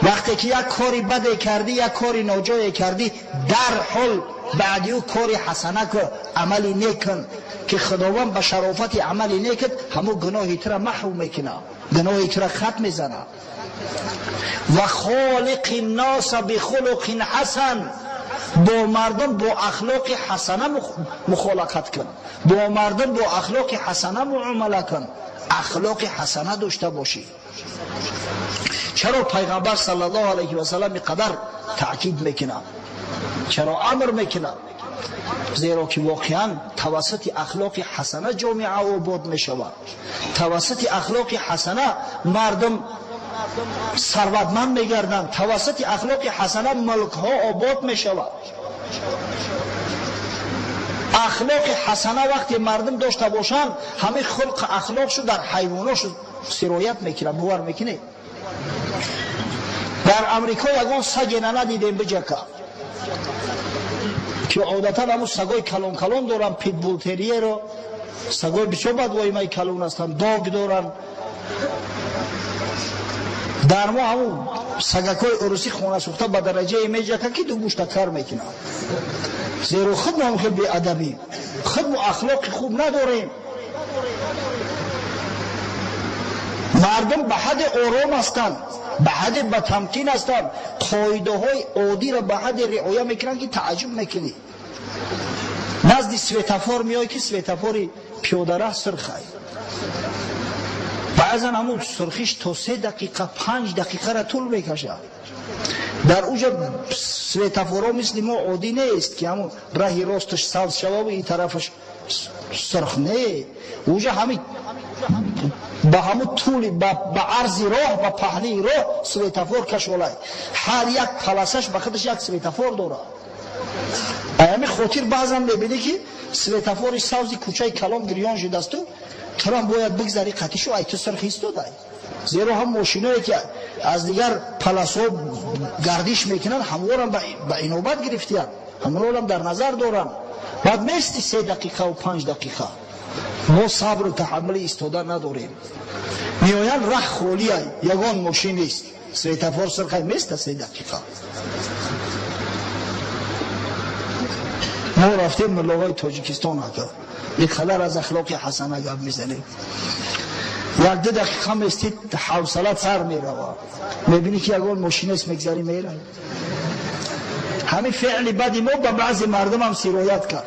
وقتی که یک کاری بد کردی، یک کاری ناجایی کردی، در حال بعدی او کاری حسنه که عملی نیکن که خداوند به شرافت عملی نیکت همون گناهی تر محو میکنه، گناهی تر خط میزنه. و خالق الناس بخلق حسن، با مردم با اخلاق حسنه مخالقت کن، با مردم با اخلاق حسنه معامله کن، اخلاق حسنه داشته باشی. چرا پیغمبر صلی الله علیه و سلم قدر تاکید میکنه، چرا امر میکنه؟ زیرا که واقعا توسط اخلاق حسنه جامعه آباد میشود، توسط اخلاق حسنه مردم ثروتمند میگردند، توسط اخلاق حسنه ملک ها آباد میشود. اخلاق حسنه وقتی مردم داشته باشند همه خلق اخلاقشو در حیواناشو سرایت میکنه، باور میکنه. در امریکا یگان سگ ندیدیم بجکا که عادتا همون سگای کلون کلون دارن، پیتبول تریه رو، سگای بسیار بدوایمای کلون هستن، داگ دارن. در ما همون سگکای عروسی خونه سوخته به درجه میجکا که دو گوشت کار میکنن، زیرا خود ما خیلی بی ادبی، خود ما اخلاق خوب نداریم. مردم به حد آرام هستند، به حد بتمکین هستند، قاعده های عادی را به حد رعایت میکنن که تعجب میکنی. نزد سویتافور میای که سویتافوری پیاده راه سرخه، بعضا همون سرخیش تا 3 دقیقه 5 دقیقه را طول میکشه. در اوجا سویتافورا مثل ما عادی نیست که همون راهی راستش سبز شود و این طرفش سرخ، نه، اوجا همین با همون طول با عرضی راه با پهنی راه سویتافور کشولای، هر یک پلاسش به خودش یک سویتافور داره. همین خاطر بعضا میبینی که سویتافور سبزی کوچه کلام گریان شده است، تو هم باید بگذاری قطیشو ای تو سرخیست دادی، زیرا هم ماشینایی که از دیگر پلاسا گردش میکنن هموارم به اینوبت گرفتیان، هموارم در نظر دارن. بعد میستی 3 دقیقه و 5 دقیقه، ما صبر و تحمل ایستادن نداریم. میاین راه خالی های یگان ماشین نیست، سویتافور سرخی میسته 3 دقیقه. ما رفتیم ملاقای تاجیکستان ها که یک خلال از اخلاق حسنه گپ میزنیم، 1-2 دقیقه میستید حوصله سر میره، میبینی که یگان ماشینیست میگذاری میره. همین فعل بدی ما به بعضی مردم هم سرایت کرد.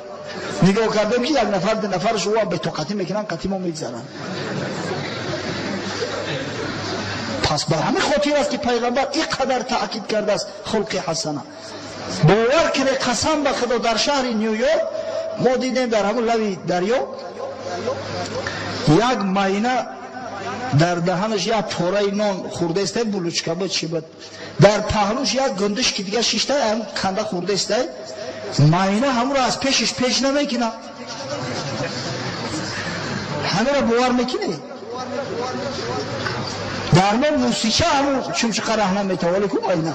نگاه کردم که یک نفر دو نفر شما به توقتی میکنن قطیمو میگذارن. پس بر همین خاطر است که پیغمبر اینقدر تاکید کرده است خلق حسنه. باور کنه قسم به خدا در شهر نیویورک ما دیدیم در همون لبی دریا یک ماینه در دهنش یک پاره نان خورده است بلوچکه بود چی بود، در پهلوش یک گندش که دیگه شیشته هم کنده خورده است. ماینه همون را از پیشش پیش نمیکنه، همه را باور میکنه. در من موسیقی همون چونچه قرح نمیتوالی که ماینه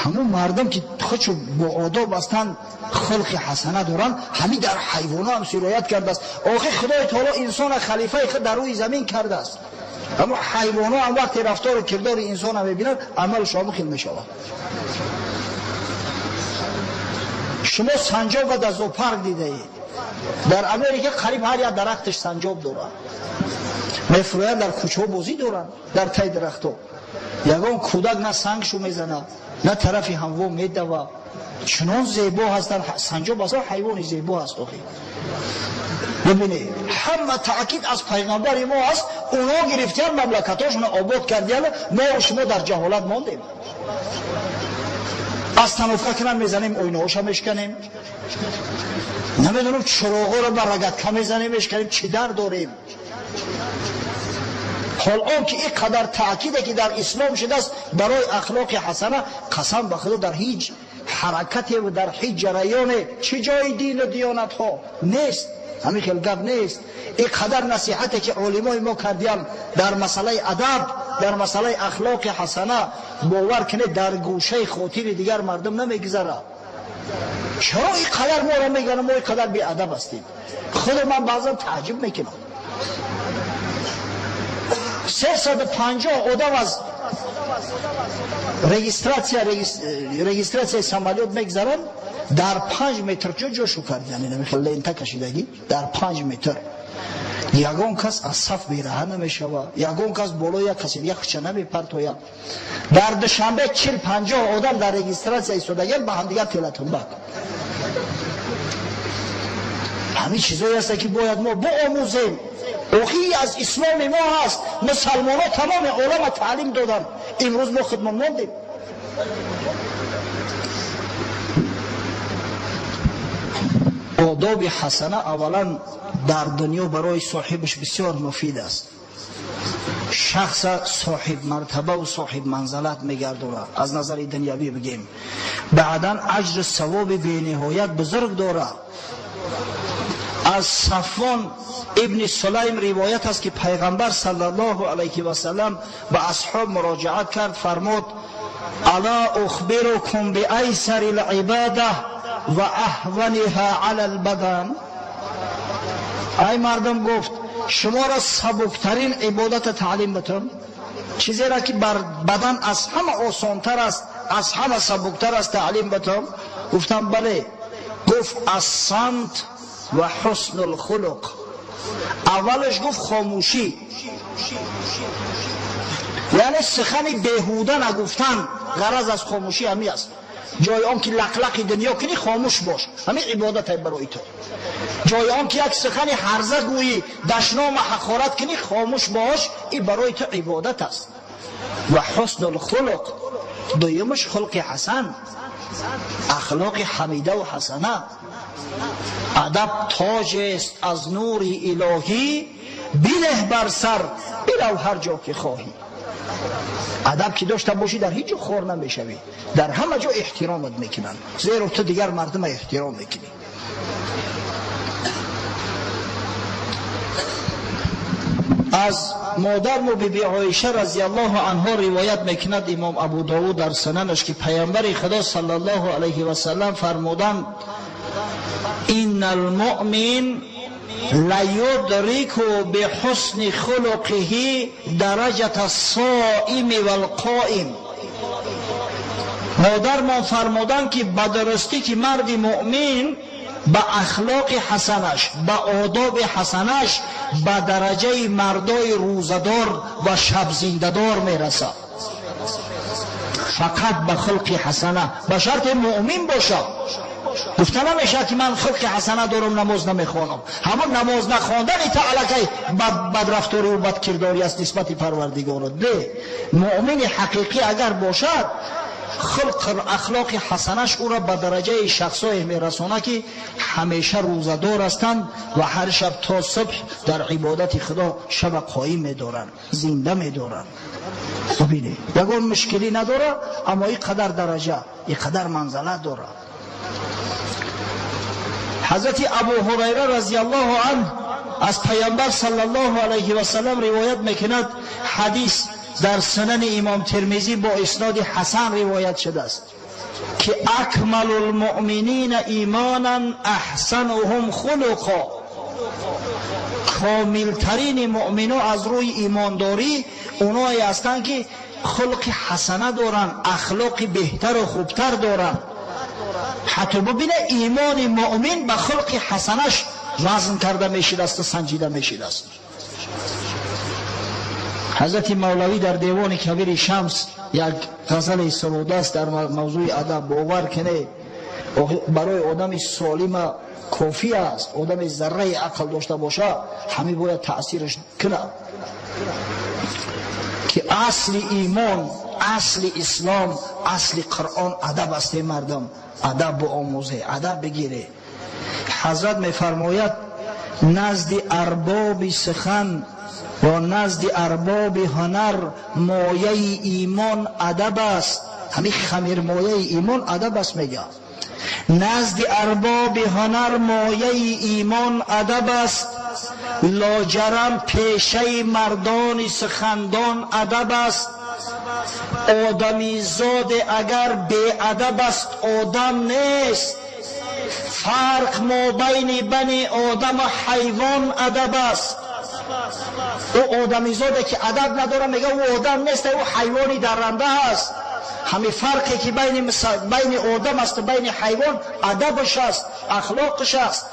همون مردم که خودشو با آداب هستند خلق حسنه دارن، همین در حیوانات هم سرایت کرده است. آخه خدای تعالی انسان خلیفه خود در روی زمین کرده است، اما حیوانات هم وقتی رفتار و کردار انسان هم ببینند عمل شامل میشود. شما سنجاب در زوپارک دیده اید، در امریکا قریب هر یک درختش سنجاب دارن، میفرویند در کوچه بازی دارن در تای درختو. یگان کودک نه سنگشو میزنه نه طرفی همو میدوه، چنان زیبا هستن. سنجاب اصلا حیوان زیبا هست. ببینید همه تاکید از پیغمبر ما است، اونا گرفتن مملکتاشون آباد کردن، ما و شما در جهالت ماندیم. از تنفقه کنن میزنیم اوینهاشو میشکنیم، نمیدونم چراغا رو بر رگتکه میزنیم میشکنیم، چی در داریم؟ حال آن که این قدر تأکیده که در اسلام شده است برای اخلاق حسنه، قسم به خدا در هیچ حرکت و در هیچ جریان چه جای دین و دیانت ها نیست، همین خیلی گپ نیست. این قدر نصیحتی که علمای ما کردیم در مسئله ادب، در مسئله اخلاق حسنه، باور کنه در گوشه خاطر دیگر مردم نمیگذره. چرا این قدر ما را میگن ما این قدر بی ادب هستیم؟ خود من بعضا تعجب میکنم. 350 آدم از رجیستراسیون سمالیات میگذارن، در 5 متر جاشو کردن، یعنی خیلی لینتا کشیدگی در 5 متر. یگان کس از صف بیراه نمیشوه، یگان کس بالای کسی یک خچه نمیپرتوید. در دوشنبه 40-50 آدم در رجیستراسیون ایستادگی با هم دیگر تلتون بک. همین چیزایی هست که باید ما بآموزیم. اوخی از اسلام ما هست، مسلمان ها تمام عالم تعلیم دادن، امروز ما خدمت ماندیم. آداب حسنه اولا در دنیا برای صاحبش بسیار مفید است. شخص صاحب مرتبه و صاحب منزلت میگردونه از نظر دنیوی بگیم، بعدا اجر ثواب بی نهایت بزرگ داره. از صفوان ابن سلیم روایت است که پیغمبر صلی الله علیه و سلم به اصحاب مراجعت کرد، فرمود الا اخبرکم بایسر العباده و اهونها علی البدن. ای مردم، گفت شما را سبکترین عبادت تعلیم بتم، چیزی را که بر بدن از همه آسانتر است، از همه سبکتر است تعلیم بتم؟ گفتم بله. گفت الصمت و حسن الخلق. اولش گفت خاموشی، یعنی سخن بیهوده نگفتن. غرض از خاموشی همی است، جای آن که لقلق دنیا کنی خاموش باش، همین عبادت های برای تو. جای آن که یک سخن هرزه گویی، دشنام حقارت کنی، خاموش باش، این برای تو عبادت است. و حسن الخلق، دویمش خلق حسن، اخلاق حمیده و حسنه. ادب تاج است از نور الهی، بنه بر سر بلو هر جا که خواهی. ادب که داشته باشی در هیچ جا خور نمیشوی، در همه جا احترامت میکنن، زیرا تو دیگر مردم احترام میکنی. از مادر مو بی عایشه رضی الله عنها روایت میکند امام ابو داود در سننش که پیامبر خدا صلی الله علیه و سلم فرمودند ان المؤمن لیدرک بحسن خلقه درجه الصائم والقائم. مادر ما فرمودند که بدرستی که مرد مؤمن با اخلاق حسنش، با آداب حسنش با درجه مردای روزدار و شب زنده‌دار میرسه. فقط با خلق حسنه، با شرط مؤمن باشه. گفته نمیشه که من خلق حسنه دارم نماز نمیخوانم. همون نماز نخواندن تعلقه بدرفتاری و بدکرداری است نسبت پروردگار. ده مؤمن حقیقی اگر باشد خلق اخلاق حسنش او را به درجه شخصای میرسانه که همیشه روزدار هستند و هر شب تا صبح در عبادت خدا شب قائم می‌دارند، زنده می‌دارند. ببینید یگان مشکلی نداره، اما این قدر درجه، این قدر منزله داره. حضرت ابو هریره رضی الله عنه از پیامبر صلی الله علیه و سلم روایت میکند، حدیث در سنن امام ترمذی با اسناد حسن روایت شده است که اکمل المؤمنین ایمانا احسنهم خلقا، کاملترین مؤمنان از روی ایمانداری اونایی هستند که خلق حسنه دارن، اخلاق بهتر و خوبتر دارن. حتی ببینه ایمان مؤمن به خلق حسنش وزن کرده میشده است و سنجیده میشده است. حضرت مولوی در دیوان کبیر شمس یک غزل سروده است در موضوع ادب. باور کنه برای آدم سالم کافی است، آدم ذره عقل داشته باشه همه باید تأثیرش کنه که اصل ایمان، اصل اسلام، اصل قرآن ادب است. مردم ادب با آموزه، ادب بگیره. حضرت میفرماید نزد ارباب سخن و نزد ارباب هنر مایه ایمان ادب است. همین خمیر مایه ایمان ادب است. میگه نزد ارباب هنر مایه ایمان ادب است، لاجرم پیشه مردان سخندان ادب است. آدمی زاد اگر بی ادب است آدم نیست، فرق ما بین بنی آدم و حیوان ادب است. او آدمی زاده که ادب نداره میگه او آدم نیست، او حیوانی درنده است. همین فرقی که بین آدم است و بین حیوان ادبش است، اخلاقش است.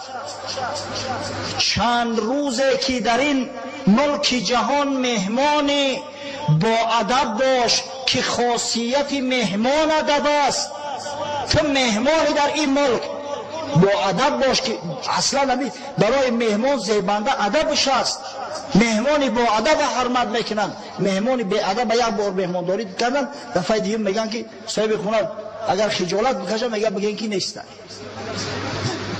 چند روزه که در این ملک جهان مهمانی، با ادب باش که خاصیت مهمان ادب است. تو مهمانی در این ملک، با ادب باش که اصلا برای مهمان زیبنده ادبش است. مهمانی با ادب حرمت میکنن، مهمانی بی ادب یک بار مهمانداری کردن دفعه دیگه میگن که صاحب خونه اگر خجالت بکشه میگه بگین که نیست،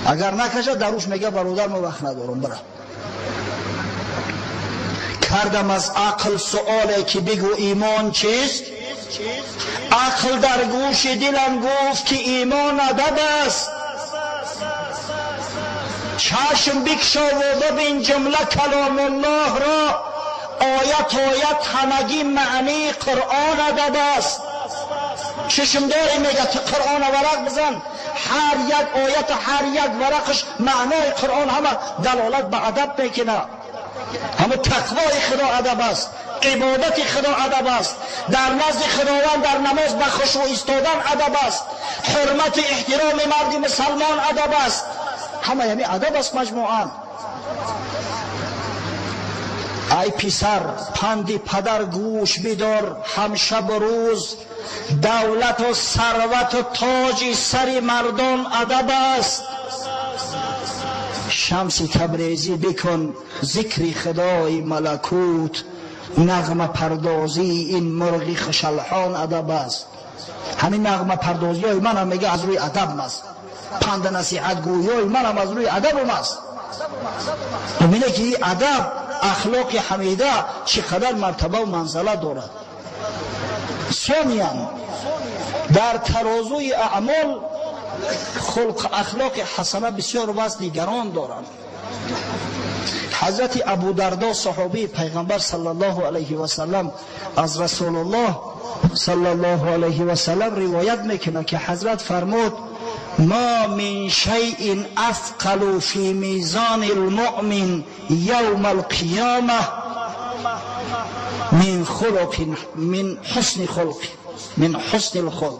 اگر نکشه دروش میگه برادر ما وقت ندارم برا. کردم از عقل سؤاله که بگو ایمان چیست؟ عقل در گوش دلم گفت که ایمان ادب است. چشم بکشا و ببین جمله کلام الله را، آیت همگی معنی قرآن ادب است. چشم داری میگه که قرآن ورق بزن، هر یک آیت هر یک ورقش معنای قرآن همه دلالت به ادب میکنه. همه تقوای خدا ادب است، عبادت خدا ادب است، در نزد خداوند در نماز به خشوع ایستادن ادب است، حرمت احترام مرد مسلمان ادب است. همه یعنی ادب است مجموعاً. ای پسر پند پدر گوش بدار، هم شب و روز دولت و ثروت و تاج سر مردان ادب است. شمس تبریزی بکن ذکر خدای ملکوت، نغمه پردازی این مرغی خشلحان ادب است. همین نغمه پردازی های من هم میگه از روی ادب است، پند نصیحت گویی های من هم از روی ادب است. ببینه که این ادب اخلاق حمیده چقدر مرتبه و منزله دارد. ثانیاً در ترازوی اعمال خلق اخلاق حسنه بسیار وزن گران دارند. حضرت ابو دردا صحابی پیغمبر صلی الله علیه و سلم از رسول الله صلی الله علیه و سلم روایت میکنه که حضرت فرمود ما من شیء اثقل فی میزان المؤمن یوم القیامه من خلق من حسن الخلق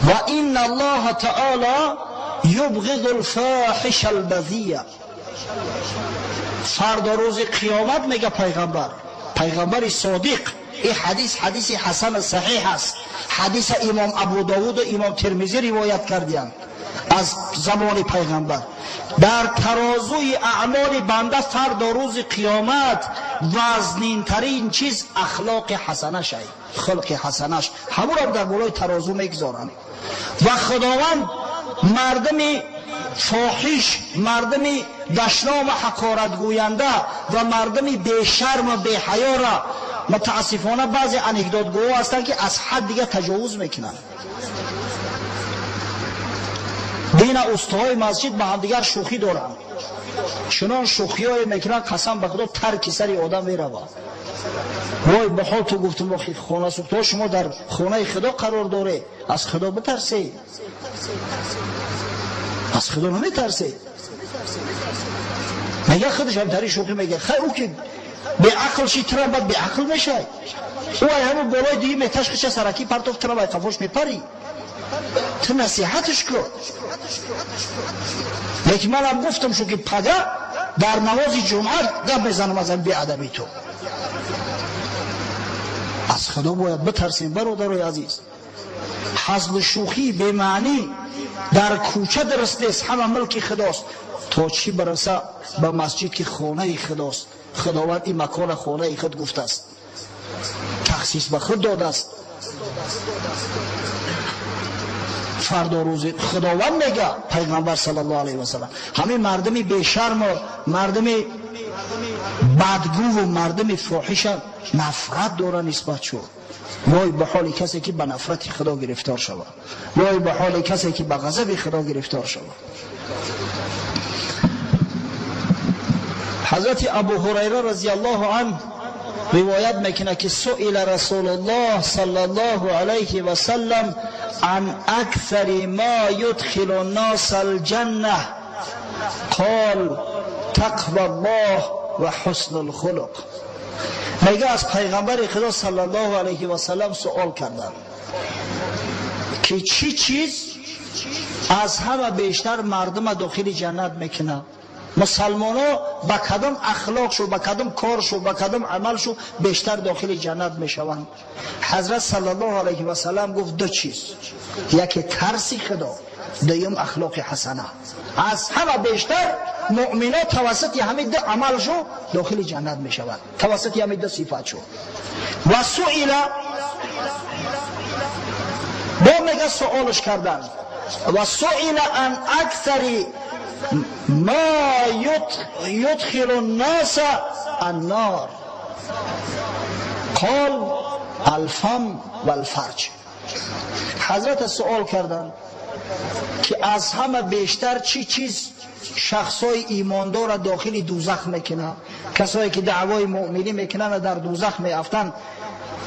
و این الله تعالی یبغض الفاحش البذیء. فردا روز قیامت میگه پیغمبر صادق این حدیث حسن صحیح است. حدیث امام ابو داود و امام ترمذی روایت کردند از زمان پیغمبر. در ترازوی اعمال بنده فردا روز قیامت وزنین ترین چیز اخلاق حسنش است، خلق حسنش، همون را در بالای ترازو میگذارند. و خداوند مردمی فاحش، مردمی دشنام و حقارت گوینده و مردمی بے شرم و بے حیا را متاسفانه بعضی انکدوت گو هستند که از حد دیگه تجاوز میکنند. بین استهای مسجد با هم دیگر شوخی دارند، چنان شوخی های میکنند قسم به خدا ترک سری آدم میرود. وای بحال تو گفتم با خانه سوخته، شما در خانه خدا قرار داره، از خدا بترسی، از خدا نمیترسی. میگه خودش هم تری شوخی میگه خیلی او که به عقل شی ترا بعد به عقل میشه، او همون بالای دیگه میتشخشه سرکی پرتوف ترا باید قفوش میپری. تو نصیحتش کن. لیکن من هم گفتم شو که پدر در نماز جمعه گپ میزنم از این بیادبی تو. از خدا باید بترسیم برادرای عزیز. حزب شوخی به معنی در کوچه درست نیست، همه ملک خداست. تا چی برسه به مسجد که خانه خداست، خداوند این مکان خانه خود گفته است، تخصیص به خود داده است. فردا روز خداوند میگه، پیغمبر صلی الله علیه و سلم، همین مردمی بے شرم و مردمی بدگو و مردمی فاحش نفرت داره نسبت شو. وای به حال کسی که به نفرت خدا گرفتار شود، وای به حال کسی که به غضب خدا گرفتار شود. حضرت ابو هریره رضی الله عنه روایت میکنه که سئل رسول الله صلی الله علیه و سلم عن اکثر ما یدخل الناس الجنه قال تقوی الله و حسن الخلق. میگه از پیغمبر خدا صلی الله علیه و سلم سوال کردن که چی چیز از همه بیشتر مردم داخل جنت میکنه، مسلمان ها با کدام اخلاق شو، با کدام کار شو، با کدام عمل شو بیشتر داخل جنت میشوند؟ حضرت صلی الله علیه و سلم گفت دو چیز، یکی ترس خدا، دوم اخلاق حسنه. از همه بیشتر مؤمنان توسط همین دو عمل شو داخل جنت میشوند، توسط همین دو صفات شو. و سئل با میگه سوالش کردن و سئل عن اکثر ما يدخل الناس النار قال الفم والفرج. حضرت سوال کردند که از همه بیشتر چی چیز شخصای ایماندار را داخل دوزخ میکنه، کسایی که دعوای مؤمنی میکنن در دوزخ میافتن،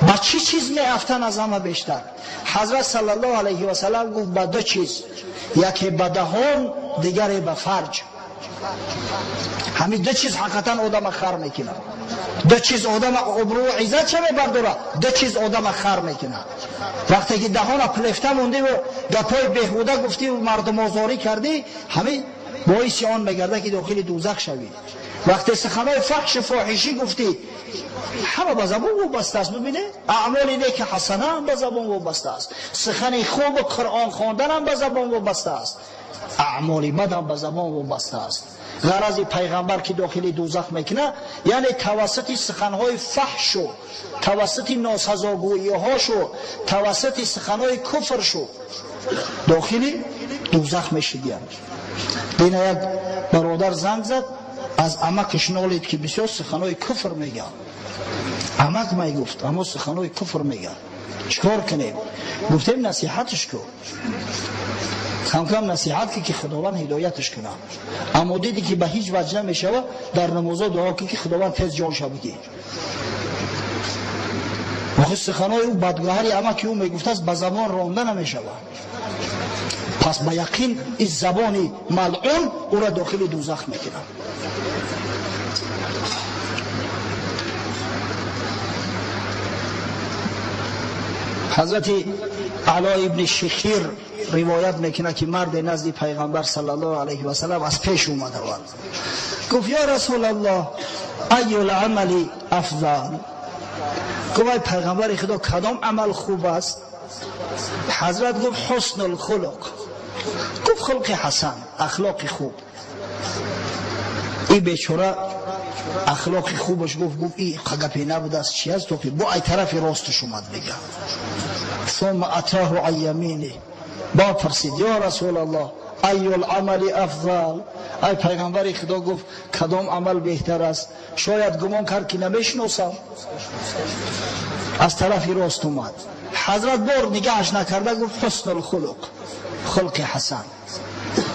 با چی چیز میافتن از همه بیشتر؟ حضرت صلی الله علیه و سلم گفت با دو چیز، یکی به دهان، دیگری به فرج. همین دو چیز حقیقتا آدم خر میکنه، دو چیز آدم ابرو و عزت چه میبرداره، دو چیز آدم خر میکنه. وقتی که دهان پلفته موندی و گپای بیهوده گفتی و مردم آزاری کردی، همین باعث آن میگرده که داخل دوزخ شوی. وقتی سخنای فحش فاحشی گفتی، همه به زبان وابسته است. ببینه اعمال نیک حسنه هم به زبان وابسته است، سخن خوب و قرآن خواندن هم به زبان وابسته است، اعمال بد هم به زبان وابسته است. غرض پیغمبر که داخل دوزخ میکنه یعنی توسط سخنهای فحش و توسط ناسزاگویی هاشو، توسط سخنهای کفر شو داخل دوزخ میشدیم. دینا یک برادر زنگ زد، از عمکش نالید که بسیار سخنهای کفر میگه. عمک میگفت اما سخنهای کفر میگه، چکار کنیم؟ گفتیم نصیحتش کن، کم کم نصیحت که خداوند هدایتش کنه. اما دیدی که به هیچ وجه نمیشه، در نمازها دعا که خداوند تیز جان شوی. وقت سخنهای او بدگوهری عمکی او میگفت است به زبان رانده نمیشه، پس به یقین این زبان ملعون او را داخل دوزخ میکنه. حضرت علی ابن شخیر روایت میکنه که مرد نزد پیغمبر صلی الله علیه و سلم از پیش اومده بود، گفت یا رسول الله ای العمل افضل؟ گفت ای پیغمبر خدا کدام عمل خوب است؟ حضرت گفت حسن الخلق. گفت خلق حسن، اخلاق خوب. این بیچاره اخلاق خوبش گفت این گپی نبوده است، چی است؟ تو با ای طرف راستش اومد بگه. ثم اتاه عن یمینه، با پرسید یا رسول الله ای العمل افضل؟ ای پیغمبر خدا گفت کدام عمل بهتر است؟ شاید گمان کرد که نمیشناسم، از طرف راست اومد. حضرت بار نگاهش نکرده گفت حسن الخلق، خلق حسن.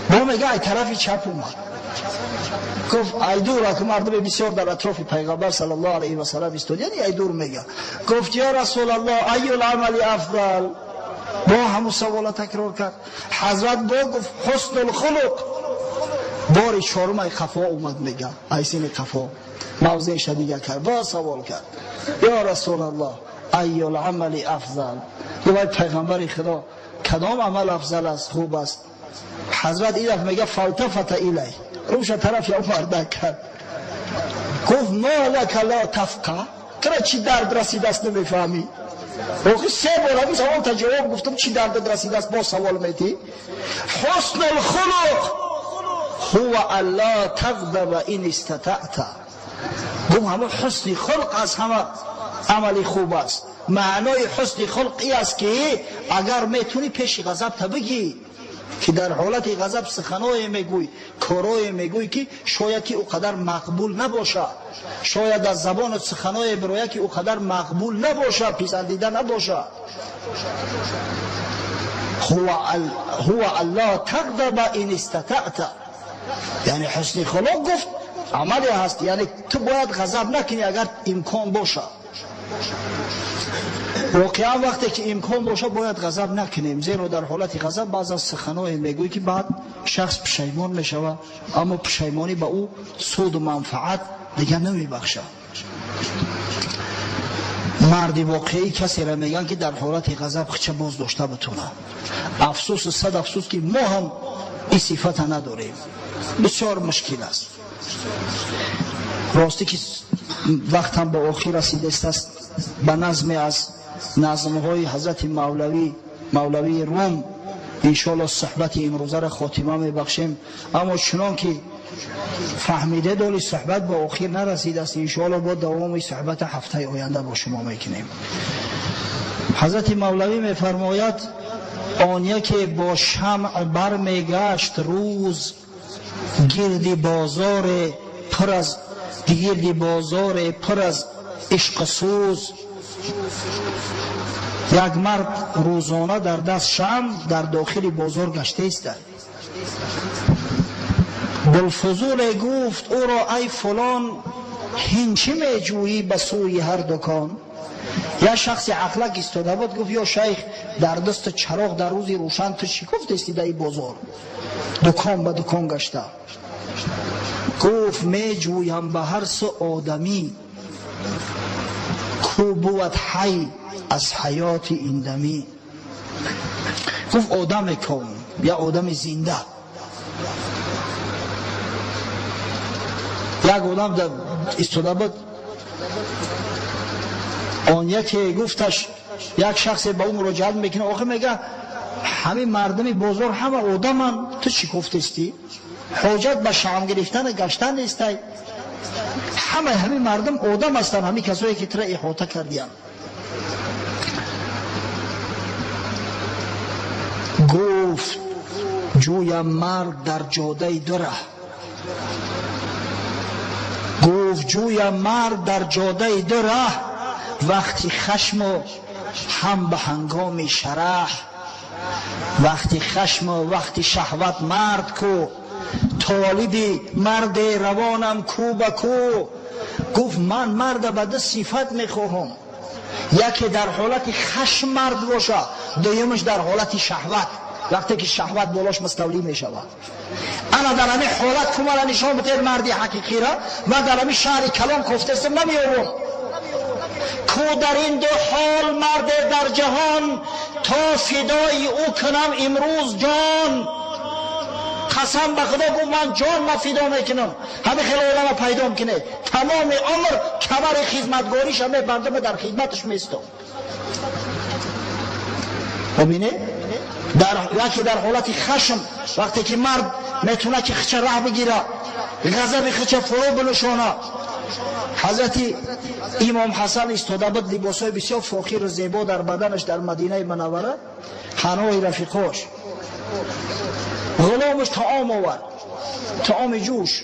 با میگه ای طرف چپ اومد. گفت ای دور که مردم بسیار در اطراف پیغمبر صلی الله علیه و سلم استاد، یعنی ای دور میگه. گفت یا رسول الله ای العمل افضل؟ با همون سوال تکرار کرد. حضرت با گفت حسن الخلق. باری چهارم ای خفا اومد میگه، ای سین خفا موضعش دیگه کرد، با سوال کرد یا رسول الله ای العمل افضل؟ یا پیغمبر خدا کدام عمل افضل است، خوب است؟ حضرت این دفعه میگه فالتفت الی، روش طرف یا مرده کرد. گفت ما لک لا تفقه، کرا چی درد رسیده است نمیفهمی؟ روخی سه بار همین سوال تا جواب گفتم چی درد رسیده است، با سوال میتی. حسن الخلق هو الا تغضب ان استطعت. گفت همه حسن خلق از همه عملی خوب است. معنای حسن خلق ای است که اگر میتونی پیش غضب تا بگی، که در حالت غضب سخنای میگوی، کارای میگوی که شاید که او قدر مقبول نباشه، شاید از زبان سخنای برای که او قدر مقبول نباشه، پسندیده نباشه. هو الله تغضب ان استطعت، یعنی حسن خلق گفت عملی هست، یعنی تو باید غضب نکنی اگر امکان باشه. واقعا وقتی که امکان باشه باید غضب نکنیم، زیرا در حالت غضب بعض از سخنای میگوی که بعد شخص پشیمان میشود، اما پشیمانی به او سود و منفعت دیگه نمیبخشه. مرد واقعی کسی را میگن که در حالت غضب خچه باز داشته بتونه. افسوس صد افسوس که ما هم این صفت نداریم، بسیار مشکل است. راستی که وقت هم به آخر رسیده است، به نظم از نظمهای حضرت مولوی روم انشاءالله صحبت امروزه را خاتمه میبخشیم. اما چنان که فهمیده داری صحبت به آخر نرسیده است، انشاءالله با دوام صحبت هفته آینده با شما میکنیم. حضرت مولوی میفرماید آنیا که با شمع بر میگشت روز، گردی بازار پر از عشق سوز. یک مرد روزانه در دست شمع در داخل بازار گشته است. بوالفضول گفت او را ای فلان هنچی میجویی به سوی هر دکان؟ یا شخص عقلک ایستاده بود گفت یا شیخ در دست چراغ در روزی روشن تو چی گفت استی در بازار دکان به دکان گشته؟ گفت میجویم به هر سو آدمی کو بود حی از حیات این دمی. گفت آدم کون یا آدم زنده. یک آدم در ایستاده بود، آن یکی گفتش یک شخص به اون مراجعت میکنه آخه میگه همین مردم بازار همه آدمن، تو چی گفتستی؟ حاجت به شام گرفتن گشتن نیستی، همین مردم آدم هستن، همین کسایی که ترا احاطه کردیم. گفت جویم مرد در جاده دره، گفت جویم مرد در جاده دره، وقتی خشم و هم به هنگام شرح، وقتی خشم و وقتی شهوت مرد کو، طالبی مرد روانم کو به کو. گفت من مرد به دو صفت میخواهم، یکی در حالت خشم مرد باشه، دویمش در حالت شهوت، وقتی که شهوت بالاش مستولی میشود. انا در همین حالت که مرا نشان بده مردی حقیقی را من در همین شهر کلام گفتستم نمیارم. کو در این دو حال مرد در جهان، تا فدای او کنم امروز جان. قسم به خدا گفت من جان ما فدا میکنم همین خیلی علما پیدا میکنه تمام عمر کمر خدمتگاریش همه بنده در خدمتش میستم. ببینه یکی در حالت خشم وقتی که مرد میتونه که خچه راه بگیره غضب خچه فرو بنشانه. حضرت امام حسن استاده بود لباسای بسیار فاخر و زیبا در بدنش در مدینه منوره. خانوی رفیقاش غلامش طعام آورد طعام جوش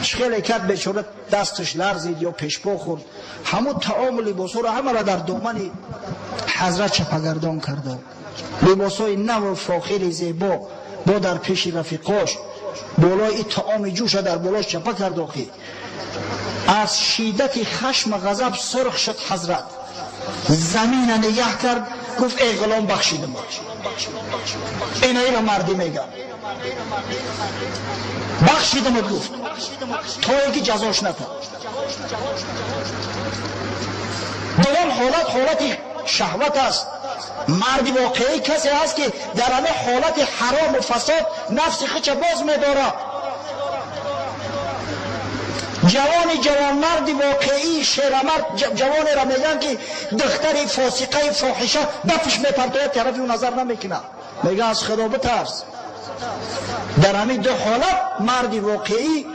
خیلی کرد بیچاره دستش لرزید یا پیشپا خورد همون طعام و لباسا رو همه را در دامن حضرت چپگردان کرده. لباسای نو و فاخر زیبا با در پیش رفیقاش بالای این طعام جوش در بالاش چپا کرد. آخی از شدت خشم غضب سرخ شد حضرت زمین نگاه کرد گفت ای غلام بخشیدم اینایی را مردی میگم بخشیدم گفت تا اینکه جزاش نکن. دوم حالت شهوت است. مردی واقعی کسی هست که در همه حالت حرام و فساد نفس خودش باز می‌داره. جوان مردی واقعی شیرمرد جوانی را میگن که دختری فاسقه فاحشه دفش میپرتاید طرفی اون نظر نمیکنه میگه از خدا بترس. در همین دو حالت مردی واقعی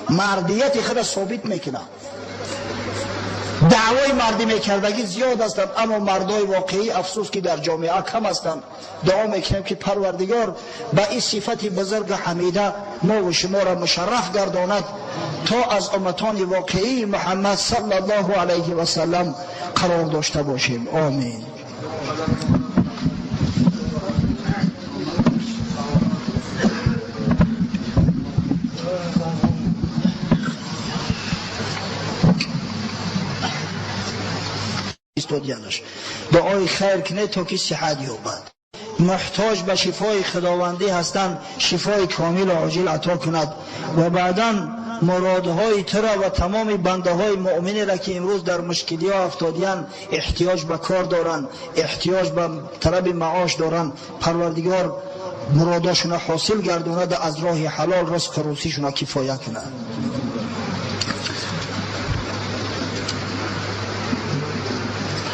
مردیت خود ثابت میکنه. دعوای مردی میکردگی زیاد هستند اما مردای واقعی افسوس که در جامعه کم هستند. دعا میکنیم که پروردگار به این صفت بزرگ حمیده ما و شما را مشرف گرداند تا از امتان واقعی محمد صلی الله علیه و سلم قرار داشته باشیم. آمین. دعای خیر کنه تا که صحت یابد. محتاج به شفای خداوندی هستند شفای کامل و عاجل عطا کند و بعداً مرادهای ترا و تمام بنده های مؤمنی را که امروز در مشکلی ها افتادیان احتیاج به کار دارند احتیاج به طلب معاش دارند پروردگار مراداشون حاصل گرداند از راه حلال رزق روزیشون کفایت کند.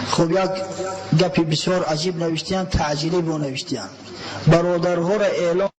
خب یک گپی بسیار عجیب نوشتیان تعجیلی با نوشتیان برادرها را اعلام